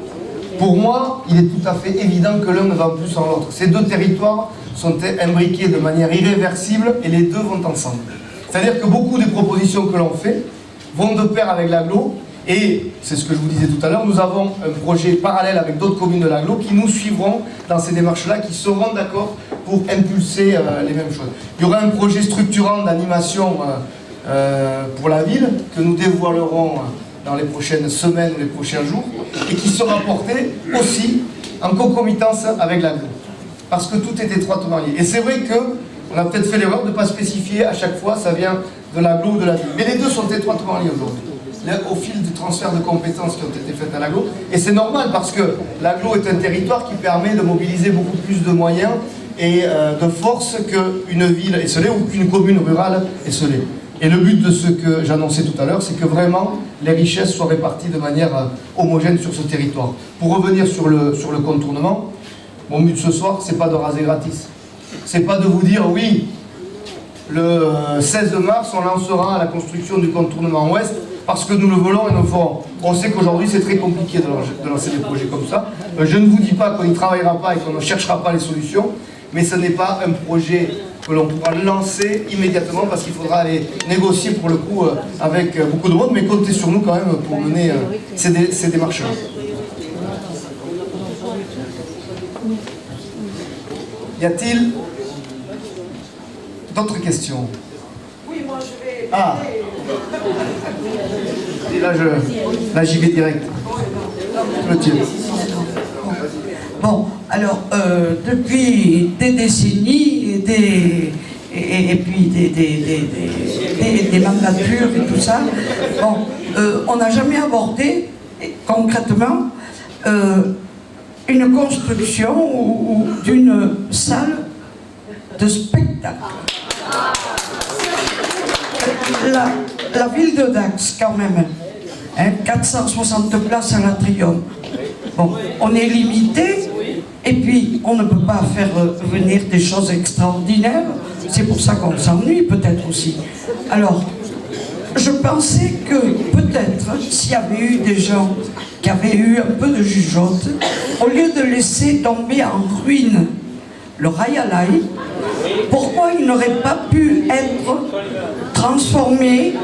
pour moi, il est tout à fait évident que l'un ne va plus sans l'autre. Ces deux territoires sont imbriqués de manière irréversible et les deux vont ensemble. C'est-à-dire que beaucoup des propositions que l'on fait vont de pair avec l'agglo, et c'est ce que je vous disais tout à l'heure, nous avons un projet parallèle avec d'autres communes de l'agglo qui nous suivront dans ces démarches-là, qui seront d'accord pour impulser les mêmes choses. Il y aura un projet structurant d'animation pour la ville que nous dévoilerons dans les prochaines semaines ou les prochains jours, et qui sera porté aussi en concomitance avec l'agglo. Parce que tout est étroitement lié. Et c'est vrai que On a peut-être fait l'erreur de ne pas spécifier à chaque fois ça vient de l'agglo ou de la ville. Mais les deux sont étroitement liés aujourd'hui, au fil du transfert de compétences qui ont été faites à l'agglo. Et c'est normal parce que l'agglo est un territoire qui permet de mobiliser beaucoup plus de moyens et de force qu'une ville esselée ou qu'une commune rurale esselée. Et le but de ce que j'annonçais tout à l'heure, c'est que vraiment les richesses soient réparties de manière homogène sur ce territoire. Pour revenir sur le contournement, mon but ce soir, c'est pas de raser gratis. C'est pas de vous dire oui, le 16 mars, on lancera la construction du contournement ouest parce que nous le voulons et nous le ferons. On sait qu'aujourd'hui, c'est très compliqué de lancer des projets comme ça. Je ne vous dis pas qu'on n'y travaillera pas et qu'on ne cherchera pas les solutions, mais ce n'est pas un projet que l'on pourra lancer immédiatement parce qu'il faudra aller négocier pour le coup avec beaucoup de monde, mais comptez sur nous quand même pour mener ces démarches-là. Y a-t-il d'autres questions? Oui, moi je vais... Ah. Et là j'y vais direct. Clotilde. Bon, alors, depuis des décennies et puis des mandatures et tout ça, bon, on n'a jamais abordé concrètement une construction d'une salle de spectacle. La ville de Dax, quand même, hein, 460 places à l'Atrium. Bon, on est limité, et puis on ne peut pas faire venir des choses extraordinaires. C'est pour ça qu'on s'ennuie peut-être aussi. Alors, je pensais que peut-être, s'il y avait eu des gens qui avaient eu un peu de jugeote, au lieu de laisser tomber en ruine le Rayalai, pourquoi il n'aurait pas pu être transformé,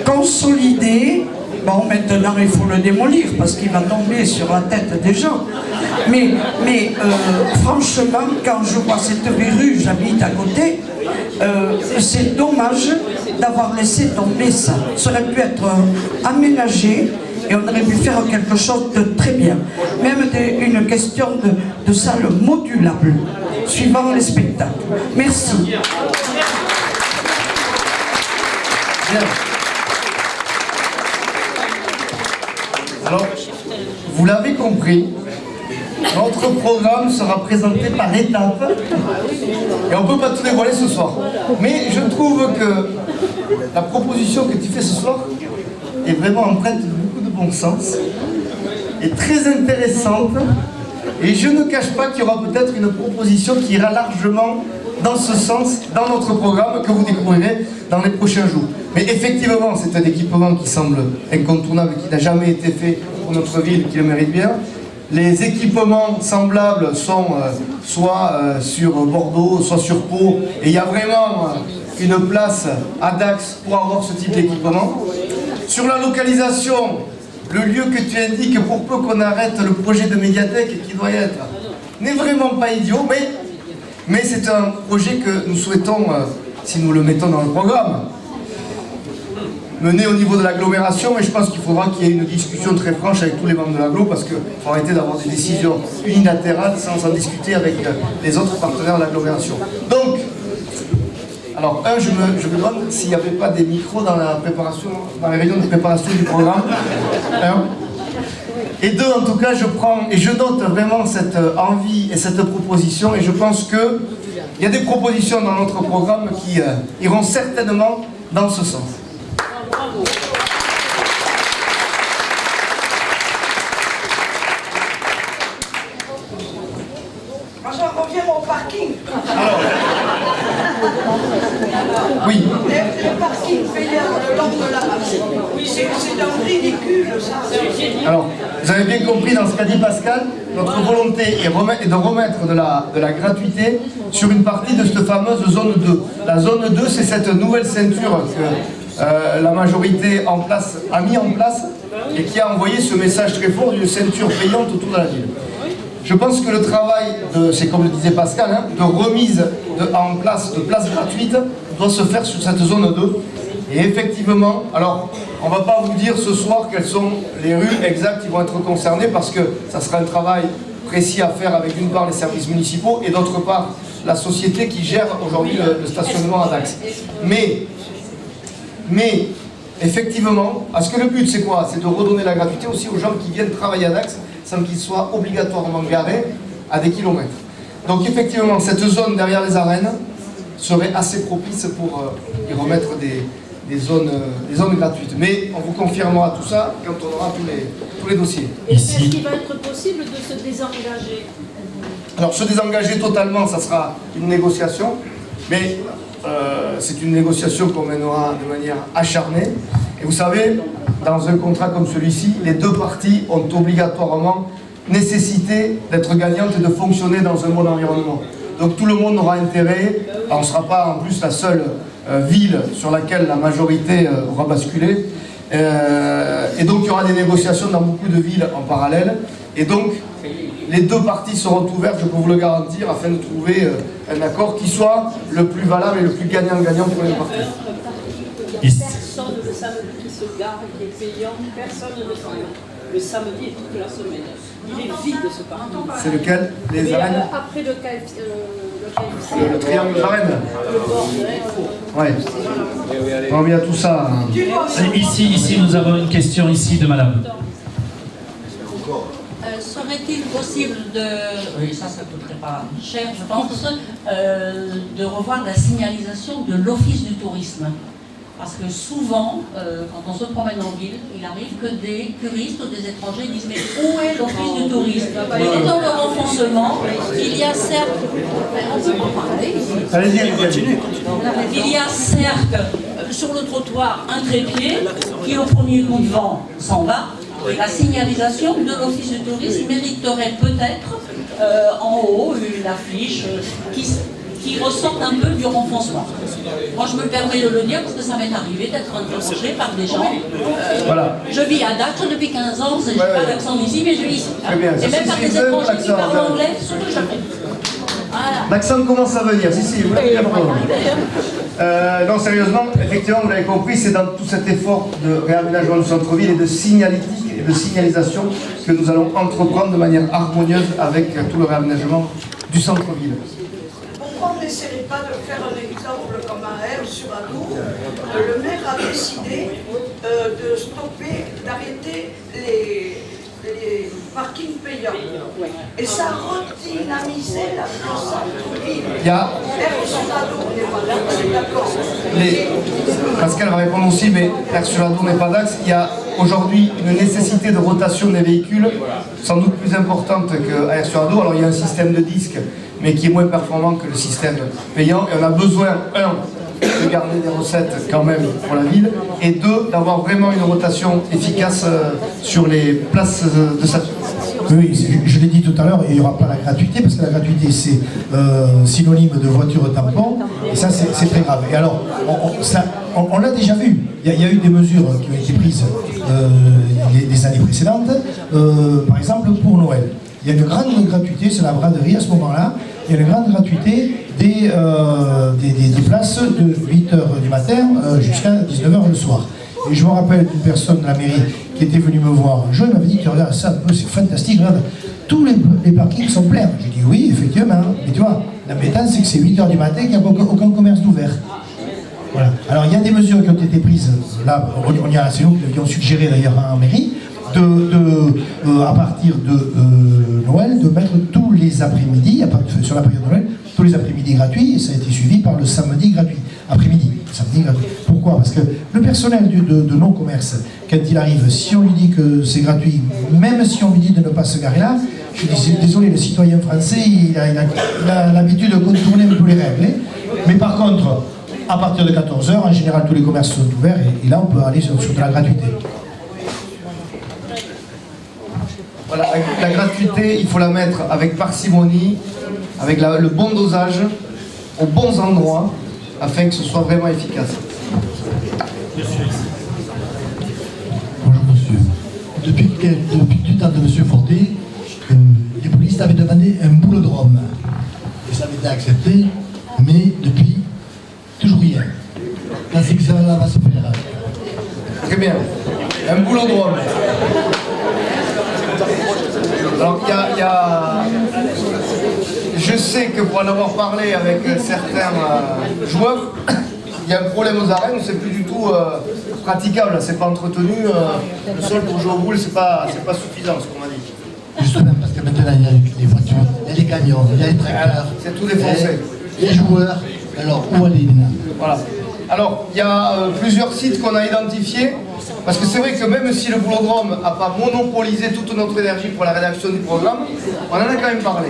consolidé? Bon, maintenant il faut le démolir parce qu'il va tomber sur la tête des gens. Mais franchement, quand je vois cette verrue, j'habite à côté, c'est dommage d'avoir laissé tomber ça. Ça aurait pu être aménagé et on aurait pu faire quelque chose de très bien. Même une question de salle modulable, suivant les spectacles. Merci. Bien. Alors, vous l'avez compris, notre programme sera présenté par étapes et on ne peut pas tout dévoiler ce soir. Mais je trouve que la proposition que tu fais ce soir est vraiment empreinte de beaucoup de bon sens et très intéressante. Et je ne cache pas qu'il y aura peut-être une proposition qui ira largement dans ce sens, dans notre programme, que vous découvrirez dans les prochains jours. Mais effectivement, c'est un équipement qui semble incontournable, qui n'a jamais été fait pour notre ville, qui le mérite bien. Les équipements semblables sont soit sur Bordeaux, soit sur Pau, et il y a vraiment une place à Dax pour avoir ce type d'équipement. Sur la localisation, le lieu que tu indiques, pour peu qu'on arrête le projet de médiathèque qui doit y être, n'est vraiment pas idiot, mais c'est un projet que nous souhaitons, si nous le mettons dans le programme, mener au niveau de l'agglomération, mais je pense qu'il faudra qu'il y ait une discussion très franche avec tous les membres de l'agglo, parce qu'il faut arrêter d'avoir des décisions unilatérales sans en discuter avec les autres partenaires de l'agglomération. Donc, alors, je me demande s'il n'y avait pas des micros dans la préparation, dans les réunions de préparation du programme. Et deux, en tout cas, je prends et je note vraiment cette envie et cette proposition, et je pense qu'il y a des propositions dans notre programme qui iront certainement dans ce sens. Moi j'en reviens au parking. Alors, oui. Le parking payé le long de la rue. Oui, c'est un ridicule ça. Alors, vous avez bien compris dans ce qu'a dit Pascal, notre volonté est de remettre de la gratuité sur une partie de cette fameuse zone 2. La zone 2, c'est cette nouvelle ceinture que la majorité en place, a mis en place et qui a envoyé ce message très fort d'une ceinture payante autour de la ville. Je pense que le travail, c'est comme le disait Pascal, hein, de remise en place de places gratuites doit se faire sur cette zone 2. Et effectivement, alors on ne va pas vous dire ce soir quelles sont les rues exactes qui vont être concernées parce que ça sera un travail précis à faire avec d'une part les services municipaux et d'autre part la société qui gère aujourd'hui le stationnement à Dax. Mais effectivement, parce que le but c'est quoi? C'est de redonner la gratuité aussi aux gens qui viennent travailler à Dax sans qu'ils soient obligatoirement garés à des kilomètres. Donc effectivement, cette zone derrière les arènes serait assez propice pour y remettre des zones gratuites. Mais on vous confirmera tout ça quand on aura tous les dossiers. Et est-ce qu'il va être possible de se désengager? Alors se désengager totalement, ça sera une négociation, mais c'est une négociation qu'on mènera de manière acharnée. Et vous savez, dans un contrat comme celui-ci, les deux parties ont obligatoirement nécessité d'être gagnantes et de fonctionner dans un bon environnement. Donc tout le monde aura intérêt, on ne sera pas en plus la seule ville sur laquelle la majorité aura basculé, et donc il y aura des négociations dans beaucoup de villes en parallèle, et donc les deux parties seront ouvertes, je peux vous le garantir, afin de trouver un accord qui soit le plus valable et le plus gagnant-gagnant pour les parties. Personne le samedi qui se gare et qui est payant, personne ne s'en va. Le samedi et toute la semaine. Il est vide ce parking. C'est lequel? Les arènes? Après le KFC. Le triangle d'arène. Le bordel. Ouais. On bien tout ça. Ici, nous avons une question ici de madame. Serait-il possible de, oui ça ne coûterait pas cher je pense, de revoir la signalisation de l'office du tourisme? Parce que souvent, quand on se promène en ville, il arrive que des touristes ou des étrangers disent mais où est l'office du tourisme? Il est dans le renfoncement, il y a certes... On peut en parler. Il y a certes sur le trottoir un trépied qui au premier coup de vent s'en va. Et la signalisation de l'office du tourisme mériterait peut-être en haut une affiche qui ressorte un peu du renfoncement. Moi je me permets de le dire parce que ça m'est arrivé d'être interrogé par des gens. Voilà. Je vis à Dax depuis 15 ans, je n'ai pas d'accent d'ici, mais je vis ici. Très bien. Et même par des étrangers qui parlent anglais, surtout jamais. Voilà. L'accent commence à venir, si, vous l'avez non, sérieusement, effectivement, vous l'avez compris, c'est dans tout cet effort de réaménagement du centre-ville et de signalétique et de signalisation que nous allons entreprendre de manière harmonieuse avec tout le réaménagement du centre-ville. Pourquoi on n'essaierait pas de faire un exemple comme à Aire sur Adour? Le maire a décidé de stopper, d'arrêter les parkings payants. Et ça a redynamisé le centre-ville. Il y a... Pascal va répondre aussi, mais Aire sur Adour n'est pas Dax. Il y a aujourd'hui une nécessité de rotation des véhicules sans doute plus importante qu'à Aire sur Adour. Alors il y a un système de disques, mais qui est moins performant que le système payant. Et on a besoin, de garder des recettes quand même pour la ville, et deux, d'avoir vraiment une rotation efficace sur les places de sa... Oui, je l'ai dit tout à l'heure, il n'y aura pas la gratuité, parce que la gratuité c'est synonyme de voiture tampon, et ça c'est très grave. Et alors, on l'a déjà vu, il y a eu des mesures qui ont été prises les années précédentes, par exemple pour Noël. Il y a une grande gratuité, c'est la braderie à ce moment-là, il y a une grande gratuité des places de 8h du matin jusqu'à 19h le soir. Et je me rappelle d'une personne de la mairie qui était venue me voir un jour, il m'avait dit, tu regardes ça un peu, c'est fantastique, regarde, tous les parkings sont pleins. J'ai dit oui, effectivement, mais tu vois, l'embêtant c'est que c'est 8h du matin qu'il n'y a aucun commerce d'ouvert. Voilà. Alors il y a des mesures qui ont été prises, là, c'est nous qui l'avions suggéré d'ailleurs en mairie, à partir de Noël, de mettre tous les après-midi, sur la période de Noël, tous les après-midi gratuits, et ça a été suivi par le samedi gratuit. Après-midi, samedi gratuit. Pourquoi? Parce que le personnel de non-commerce, quand il arrive, si on lui dit que c'est gratuit, même si on lui dit de ne pas se garer là, je dis désolé, le citoyen français, il a l'habitude de contourner un peu les règles. Mais par contre, à partir de 14h, en général, tous les commerces sont ouverts, et là, on peut aller sur de la gratuité. Voilà, la gratuité, il faut la mettre avec parcimonie, avec le bon dosage, aux bons endroits, afin que ce soit vraiment efficace. Bonjour monsieur. Depuis du temps de monsieur Forté, les polices avaient demandé un boulodrome. Et ça avait été accepté, mais depuis, toujours rien. Quand c'est que ça va se faire? Très bien. Un boulodrome. Alors, je sais que pour en avoir parlé avec certains joueurs, il y a un problème aux arènes, c'est plus du tout praticable, c'est pas entretenu. Le sol pour jouer au boule, c'est pas suffisant, ce qu'on m'a dit. Justement, parce que maintenant, il y a les voitures, il y a les camions, il y a les tracteurs. C'est tout défoncé. Les joueurs, alors où aller, Lina? Voilà. Alors, il y a plusieurs sites qu'on a identifiés, parce que c'est vrai que même si le boulodrome n'a pas monopolisé toute notre énergie pour la rédaction du programme, on en a quand même parlé.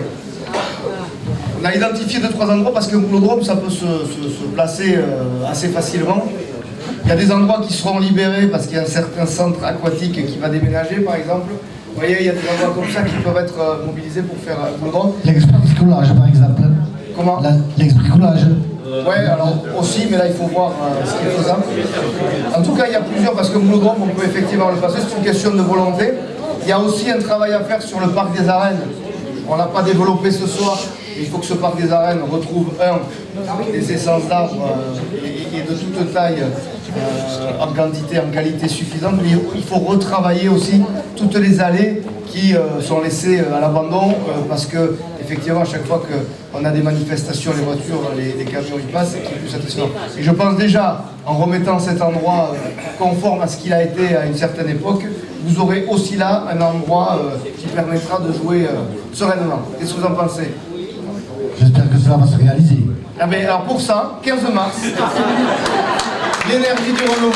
On a identifié 2-3 endroits, parce qu'un boulodrome, ça peut se placer assez facilement. Il y a des endroits qui seront libérés, parce qu'il y a un certain centre aquatique qui va déménager, par exemple. Vous voyez, il y a des endroits comme ça qui peuvent être mobilisés pour faire un boulodrome. L'ex-bricolage, par exemple. Comment? L'ex-bricolage. Ouais, alors aussi, mais là il faut voir ce qui est faisable. En tout cas, il y a plusieurs, parce que le boulodrome, on peut effectivement le passer, c'est une question de volonté. Il y a aussi un travail à faire sur le parc des arènes. On l'a pas développé ce soir, mais il faut que ce parc des arènes retrouve des essences d'arbres et de toute taille en quantité, en qualité suffisante. Mais il faut retravailler aussi toutes les allées qui sont laissées à l'abandon, parce que effectivement, à chaque fois qu'on a des manifestations, les voitures, les camions y passent, c'est plus satisfaisant. Et je pense déjà, en remettant cet endroit conforme à ce qu'il a été à une certaine époque, vous aurez aussi là un endroit qui permettra de jouer sereinement. Qu'est-ce que vous en pensez? J'espère que cela va se réaliser. Ah ben, alors pour ça, 15 mars, l'énergie du renouveau.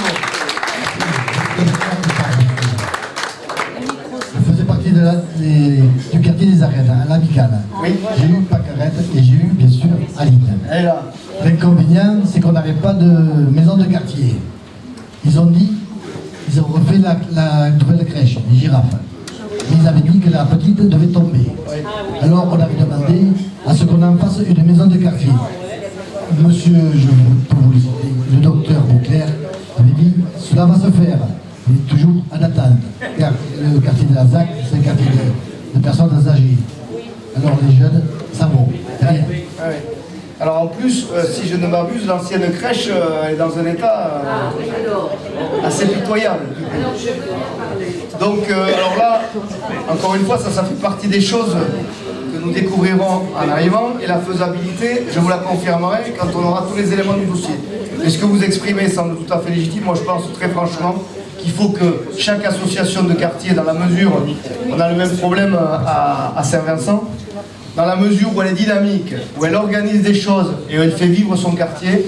Je faisais partie du quartier des arènes, à l'Amicale. Oui. J'ai eu Pacarette et j'ai eu, bien sûr, Aline. L'inconvénient, c'est qu'on n'avait pas de maison de quartier. Ils ont dit, ils ont refait la nouvelle crèche, les girafes. Mais ils avaient dit que la petite devait tomber. Alors on avait demandé à ce qu'on en fasse une maison de quartier. Monsieur, peux vous le citer, le docteur Beauclerc avait dit, cela va se faire, mais toujours en attente. Car le quartier de la ZAC, c'est un quartier de personnes âgées. Alors les jeunes, ça vaut. Rien. Alors en plus, si je ne m'abuse, l'ancienne crèche est dans un état assez pitoyable. Donc alors là, encore une fois, ça fait partie des choses que nous découvrirons en arrivant, et la faisabilité, je vous la confirmerai quand on aura tous les éléments du dossier. Et ce que vous exprimez semble tout à fait légitime. Moi je pense très franchement qu'il faut que chaque association de quartier, dans la mesure, on a le même problème à Saint-Vincent, dans la mesure où elle est dynamique, où elle organise des choses et où elle fait vivre son quartier,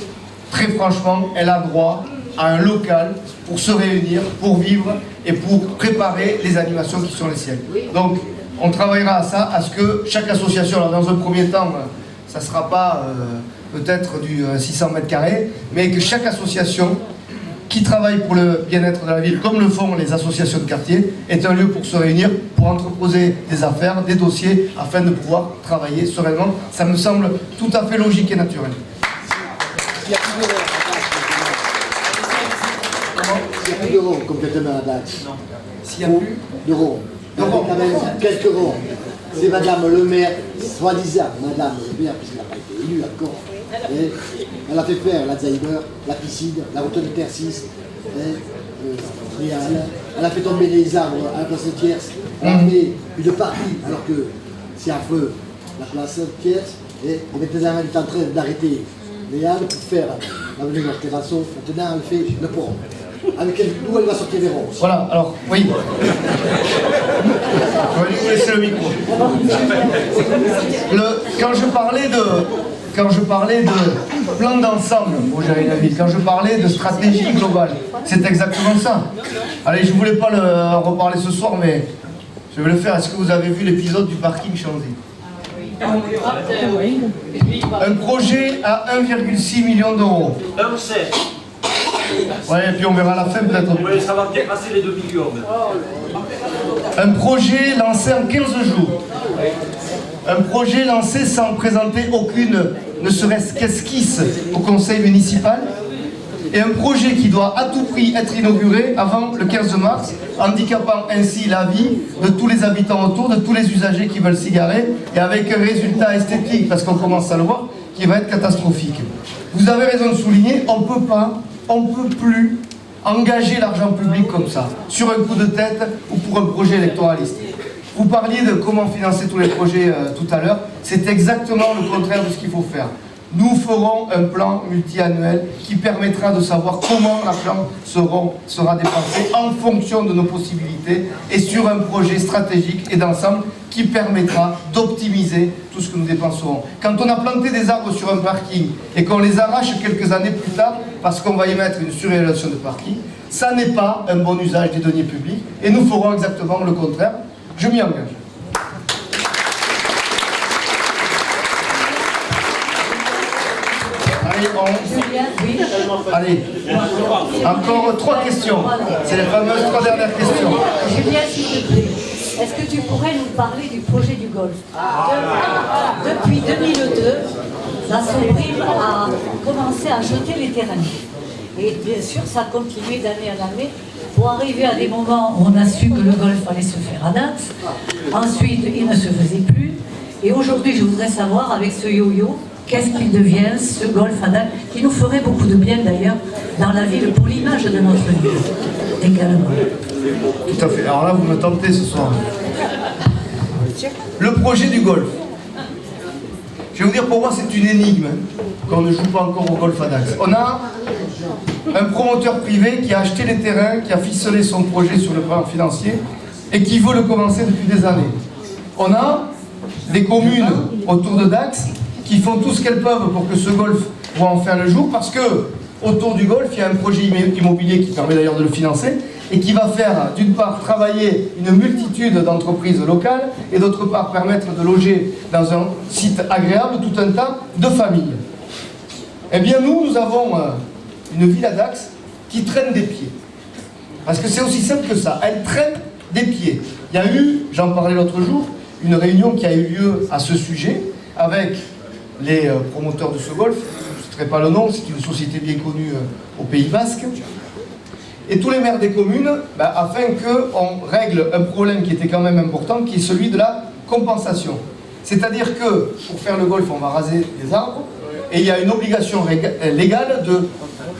très franchement, elle a droit à un local pour se réunir, pour vivre et pour préparer les animations qui sont les siennes. Donc, on travaillera à ça, à ce que chaque association, alors dans un premier temps, ça ne sera pas peut-être du 600 mètres carrés, mais que chaque association qui travaille pour le bien-être de la ville, comme le font les associations de quartier, est un lieu pour se réunir, pour entreposer des affaires, des dossiers, afin de pouvoir travailler sereinement. Ça me semble tout à fait logique et naturel. Il y a plus d'euros complètement à date. Non. S'il n'y a plus d'euros. Il y a quand même quelques euros. C'est madame le maire, soi-disant, madame le maire, puisqu'il n'a pas été élu encore. Et elle a fait faire l'Alzheimer, la piscine, la route de Tercis, elle a fait tomber les arbres à la place de Thiers, elle a fait une partie, alors que c'est à feu la place de Thiers, et maintenant elle est en train d'arrêter les Halles pour faire l'avenue de Terrasso. Maintenant elle fait le pont. Avec d'où elle va sortir les ronces. Voilà, alors, oui. Je vais lui laisser le micro. Quand je parlais de plan d'ensemble pour gérer la ville, quand je parlais de stratégie globale, c'est exactement ça. Allez, je ne voulais pas en reparler ce soir, mais je vais le faire. Est-ce que vous avez vu l'épisode du parking Chanzy? Un projet à 1,6 million d'euros. Ouais, et puis on verra à la fin peut-être. Oui, ça va dépasser les 2 millions. Un projet lancé en 15 jours. Un projet lancé sans présenter aucune, ne serait-ce qu'esquisse au conseil municipal. Et un projet qui doit à tout prix être inauguré avant le 15 mars, handicapant ainsi la vie de tous les habitants autour, de tous les usagers qui veulent s'y garer, et avec un résultat esthétique, parce qu'on commence à le voir, qui va être catastrophique. Vous avez raison de souligner, on ne peut plus engager l'argent public comme ça, sur un coup de tête ou pour un projet électoraliste. Vous parliez de comment financer tous les projets tout à l'heure. C'est exactement le contraire de ce qu'il faut faire. Nous ferons un plan multi-annuel qui permettra de savoir comment l'argent sera dépensé en fonction de nos possibilités et sur un projet stratégique et d'ensemble qui permettra d'optimiser tout ce que nous dépenserons. Quand on a planté des arbres sur un parking et qu'on les arrache quelques années plus tard parce qu'on va y mettre une surélévation de parking, ça n'est pas un bon usage des deniers publics et nous ferons exactement le contraire. Je m'y engage. Allez, encore 3 questions. C'est les fameuses 3 dernières questions. Julien, s'il te plaît, est-ce que tu pourrais nous parler du projet du golf? Depuis 2002, la Soprime a commencé à jeter les terrains. Et bien sûr, ça a continué d'année en année pour arriver à des moments où on a su que le golf allait se faire à Dax. Ensuite, il ne se faisait plus. Et aujourd'hui, je voudrais savoir, avec ce yo-yo, qu'est-ce qu'il devient, ce golf à Dax, qui nous ferait beaucoup de bien d'ailleurs dans la ville, pour l'image de notre ville également. Tout à fait. Alors là, vous me tentez ce soir. Le projet du golf. Je vais vous dire, pour moi, c'est une énigme qu'on ne joue pas encore au golf à Dax. On a un promoteur privé qui a acheté les terrains, qui a ficelé son projet sur le plan financier et qui veut le commencer depuis des années. On a des communes autour de Dax qui font tout ce qu'elles peuvent pour que ce golf voit enfin le jour, parce que autour du golf, il y a un projet immobilier qui permet d'ailleurs de le financer et qui va faire, d'une part, travailler une multitude d'entreprises locales et d'autre part, permettre de loger dans un site agréable tout un tas de familles. Eh bien, nous avons une ville à Dax qui traîne des pieds. Parce que c'est aussi simple que ça, elle traîne des pieds. Il y a eu, j'en parlais l'autre jour, une réunion qui a eu lieu à ce sujet avec les promoteurs de ce golf. Je ne citerai pas le nom, c'est une société bien connue au Pays Basque. Et tous les maires des communes, afin qu'on règle un problème qui était quand même important, qui est celui de la compensation. C'est-à-dire que, pour faire le golf, on va raser des arbres, et il y a une obligation légale de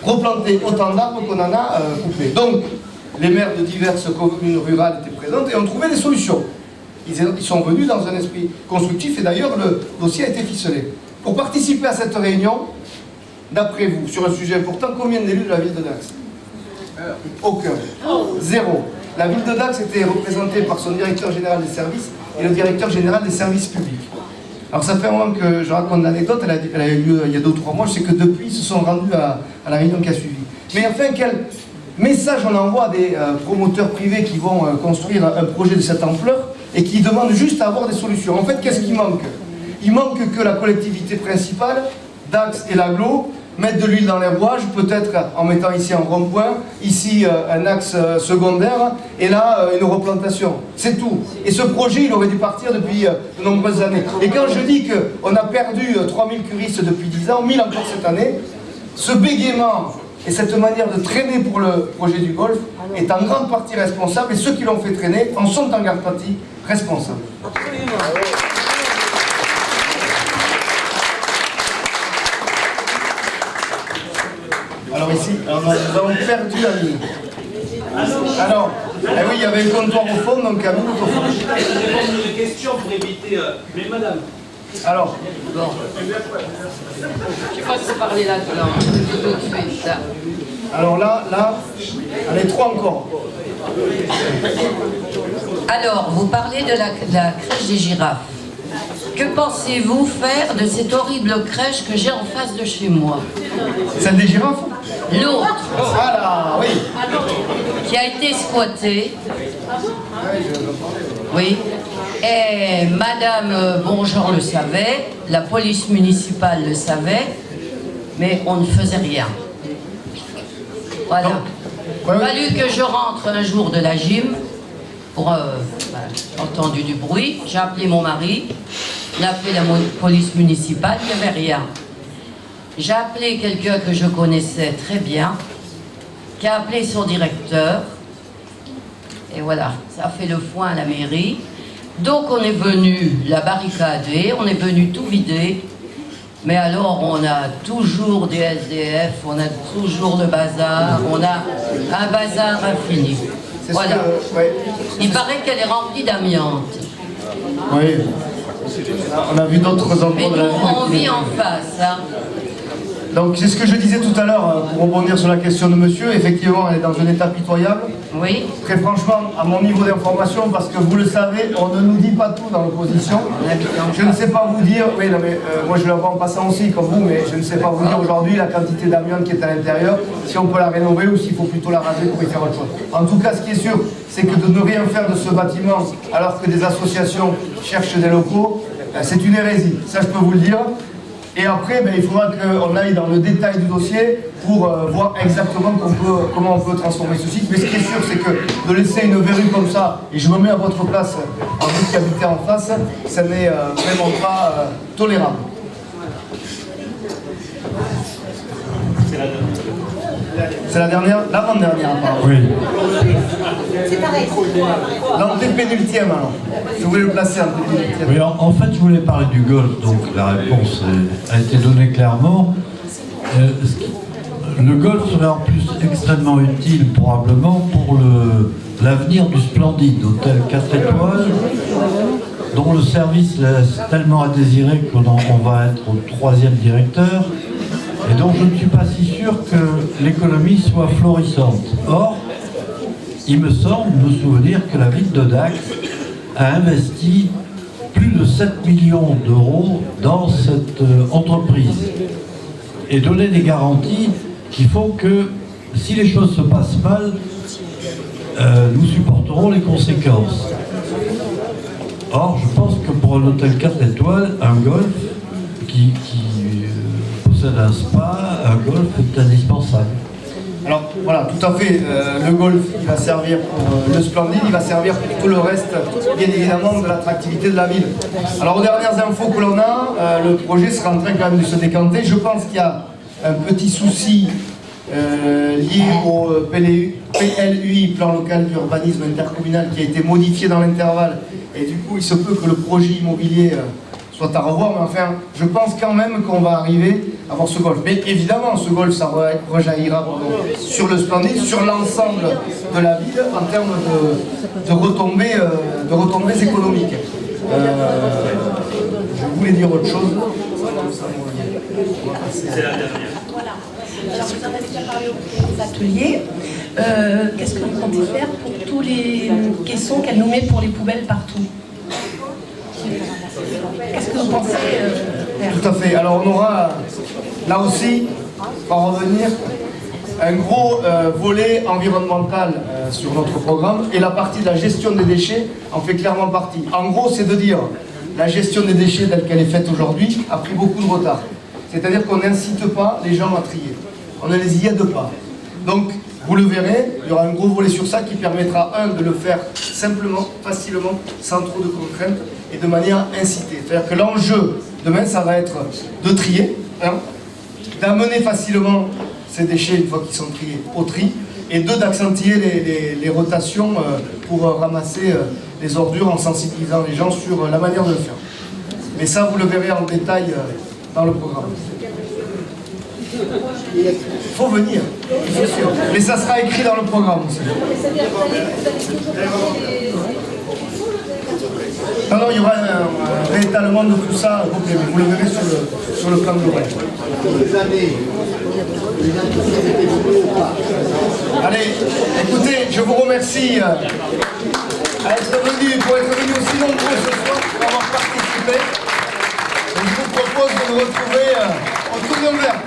replanter autant d'arbres qu'on en a coupés. Donc, les maires de diverses communes rurales étaient présentes et ont trouvé des solutions. Ils sont venus dans un esprit constructif, et d'ailleurs, le dossier a été ficelé. Pour participer à cette réunion, d'après vous, sur un sujet important, combien d'élus de la ville de Dax? Aucun. Zéro. La ville de Dax était représentée par son directeur général des services et le directeur général des services publics. Alors ça fait un moment que je raconte l'anecdote, elle a eu lieu il y a 2 ou 3 mois, je sais que depuis ils se sont rendus à la réunion qui a suivi. Mais enfin, quel message on envoie à des promoteurs privés qui vont construire un projet de cette ampleur et qui demandent juste à avoir des solutions? En fait, qu'est-ce qui manque? Il manque que la collectivité principale, Dax et l'agglo, mettre de l'huile dans les rouages, peut-être en mettant ici un rond-point, ici un axe secondaire, et là une replantation. C'est tout. Et ce projet, il aurait dû partir depuis de nombreuses années. Et quand je dis qu'on a perdu 3000 curistes depuis 10 ans, 1000 encore cette année, ce bégaiement et cette manière de traîner pour le projet du golf est en grande partie responsable, et ceux qui l'ont fait traîner en sont en grande partie responsables. Absolument. Alors ici, nous avons perdu la ligne. Alors, oui, il y avait un comptoir au fond, donc à minute au fond. Je vais répondre une question pour éviter... Mais madame... Alors, bon. Je crois que c'est parler là-dedans, tout de suite. Alors là, allez, 3 encore. Alors, vous parlez de la crèche des girafes. Que pensez-vous faire de cette horrible crèche que j'ai en face de chez moi? Celle des girafes? L'autre. Ah là, oui. Qui a été squattée. Oui. Et Madame Bonjour le savait, la police municipale le savait, mais on ne faisait rien. Voilà. Il a fallu que je rentre un jour de la gym pour j'ai entendu du bruit, j'ai appelé mon mari, il a appelé la police municipale, il n'y avait rien. J'ai appelé quelqu'un que je connaissais très bien, qui a appelé son directeur, et voilà, ça a fait le foin à la mairie. Donc on est venu la barricader, on est venu tout vider, mais alors on a toujours des SDF, on a toujours le bazar, on a un bazar infini. Voilà. Il paraît qu'elle est remplie d'amiante. Oui. On a vu d'autres endroits Mais de la nous, on ville. vit en face. Hein. Donc c'est ce que je disais tout à l'heure, pour rebondir sur la question de monsieur, effectivement elle est dans un état pitoyable. Oui. Très franchement, à mon niveau d'information, parce que vous le savez, on ne nous dit pas tout dans l'opposition. Je ne sais pas vous dire, oui non mais moi je la vois en passant aussi comme vous, mais je ne sais pas vous dire aujourd'hui la quantité d'amiante qui est à l'intérieur, si on peut la rénover ou s'il faut plutôt la raser pour y faire autre chose. En tout cas, ce qui est sûr, c'est que de ne rien faire de ce bâtiment, alors que des associations cherchent des locaux, c'est une hérésie, ça je peux vous le dire. Et après, il faudra qu'on aille dans le détail du dossier pour voir exactement comment on peut transformer ce site. Mais ce qui est sûr, c'est que de laisser une verrue comme ça, et je me mets à votre place, en vous qui habitez en face, ça n'est vraiment pas tolérable. C'est la dernière, l'avant-dernière, pardon. Oui. C'est pareil. L'antépénultième alors. Je voulais le placer en pénultième. Oui, en fait, je voulais parler du golf, donc la réponse a été donnée clairement. Le golf serait en plus extrêmement utile, probablement, pour l'avenir du splendide hôtel 4 étoiles, dont le service laisse tellement à désirer qu'on va être au 3e directeur, et donc je ne suis pas si sûr que l'économie soit florissante. Or, il me semble me souvenir que la ville de Dax a investi plus de 7 millions d'euros dans cette entreprise et donné des garanties qui font que si les choses se passent mal, nous supporterons les conséquences. Or, je pense que pour un hôtel 4 étoiles, un golf qui possède un spa, un golf est indispensable. Alors voilà, tout à fait, le golf il va servir pour le splendide, il va servir pour tout le reste, bien évidemment, de l'attractivité de la ville. Alors aux dernières infos que l'on a, le projet sera en train quand même de se décanter. Je pense qu'il y a un petit souci lié au PLUI, plan local d'urbanisme intercommunal, qui a été modifié dans l'intervalle, et du coup il se peut que le projet immobilier soit à revoir, mais enfin je pense quand même qu'on va arriver à avoir ce golf. Mais évidemment ce golf ça rejaillira sur le splendide, sur l'ensemble de la ville en termes de retombées économiques. Je voulais dire autre chose. C'est la dernière. Voilà. Alors vous en avez déjà parlé aux ateliers. Qu'est-ce que vous comptez faire pour tous les caissons qu'elle nous met pour les poubelles partout? Qu'est-ce que vous pensez faire? Tout à fait. Alors on aura là aussi, pour revenir, un gros volet environnemental sur notre programme, et la partie de la gestion des déchets en fait clairement partie. En gros, c'est de dire la gestion des déchets telle qu'elle est faite aujourd'hui a pris beaucoup de retard. C'est-à-dire qu'on n'incite pas les gens à trier. On ne les y aide pas. Donc, vous le verrez, il y aura un gros volet sur ça qui permettra, de le faire simplement, facilement, sans trop de contraintes et de manière incitée. C'est-à-dire que l'enjeu demain, ça va être de trier, d'amener facilement ces déchets, une fois qu'ils sont triés, au tri, et d'accentuer les rotations pour ramasser les ordures en sensibilisant les gens sur la manière de le faire. Mais ça, vous le verrez en détail dans le programme. Il faut venir, mais ça sera écrit dans le programme aussi. Non, il y aura un réétalement de tout ça, vous le verrez sur le plan global. Allez, écoutez, je vous remercie pour être venus aussi nombreux ce soir, pour avoir participé. Je vous propose de nous retrouver autour d'un verre.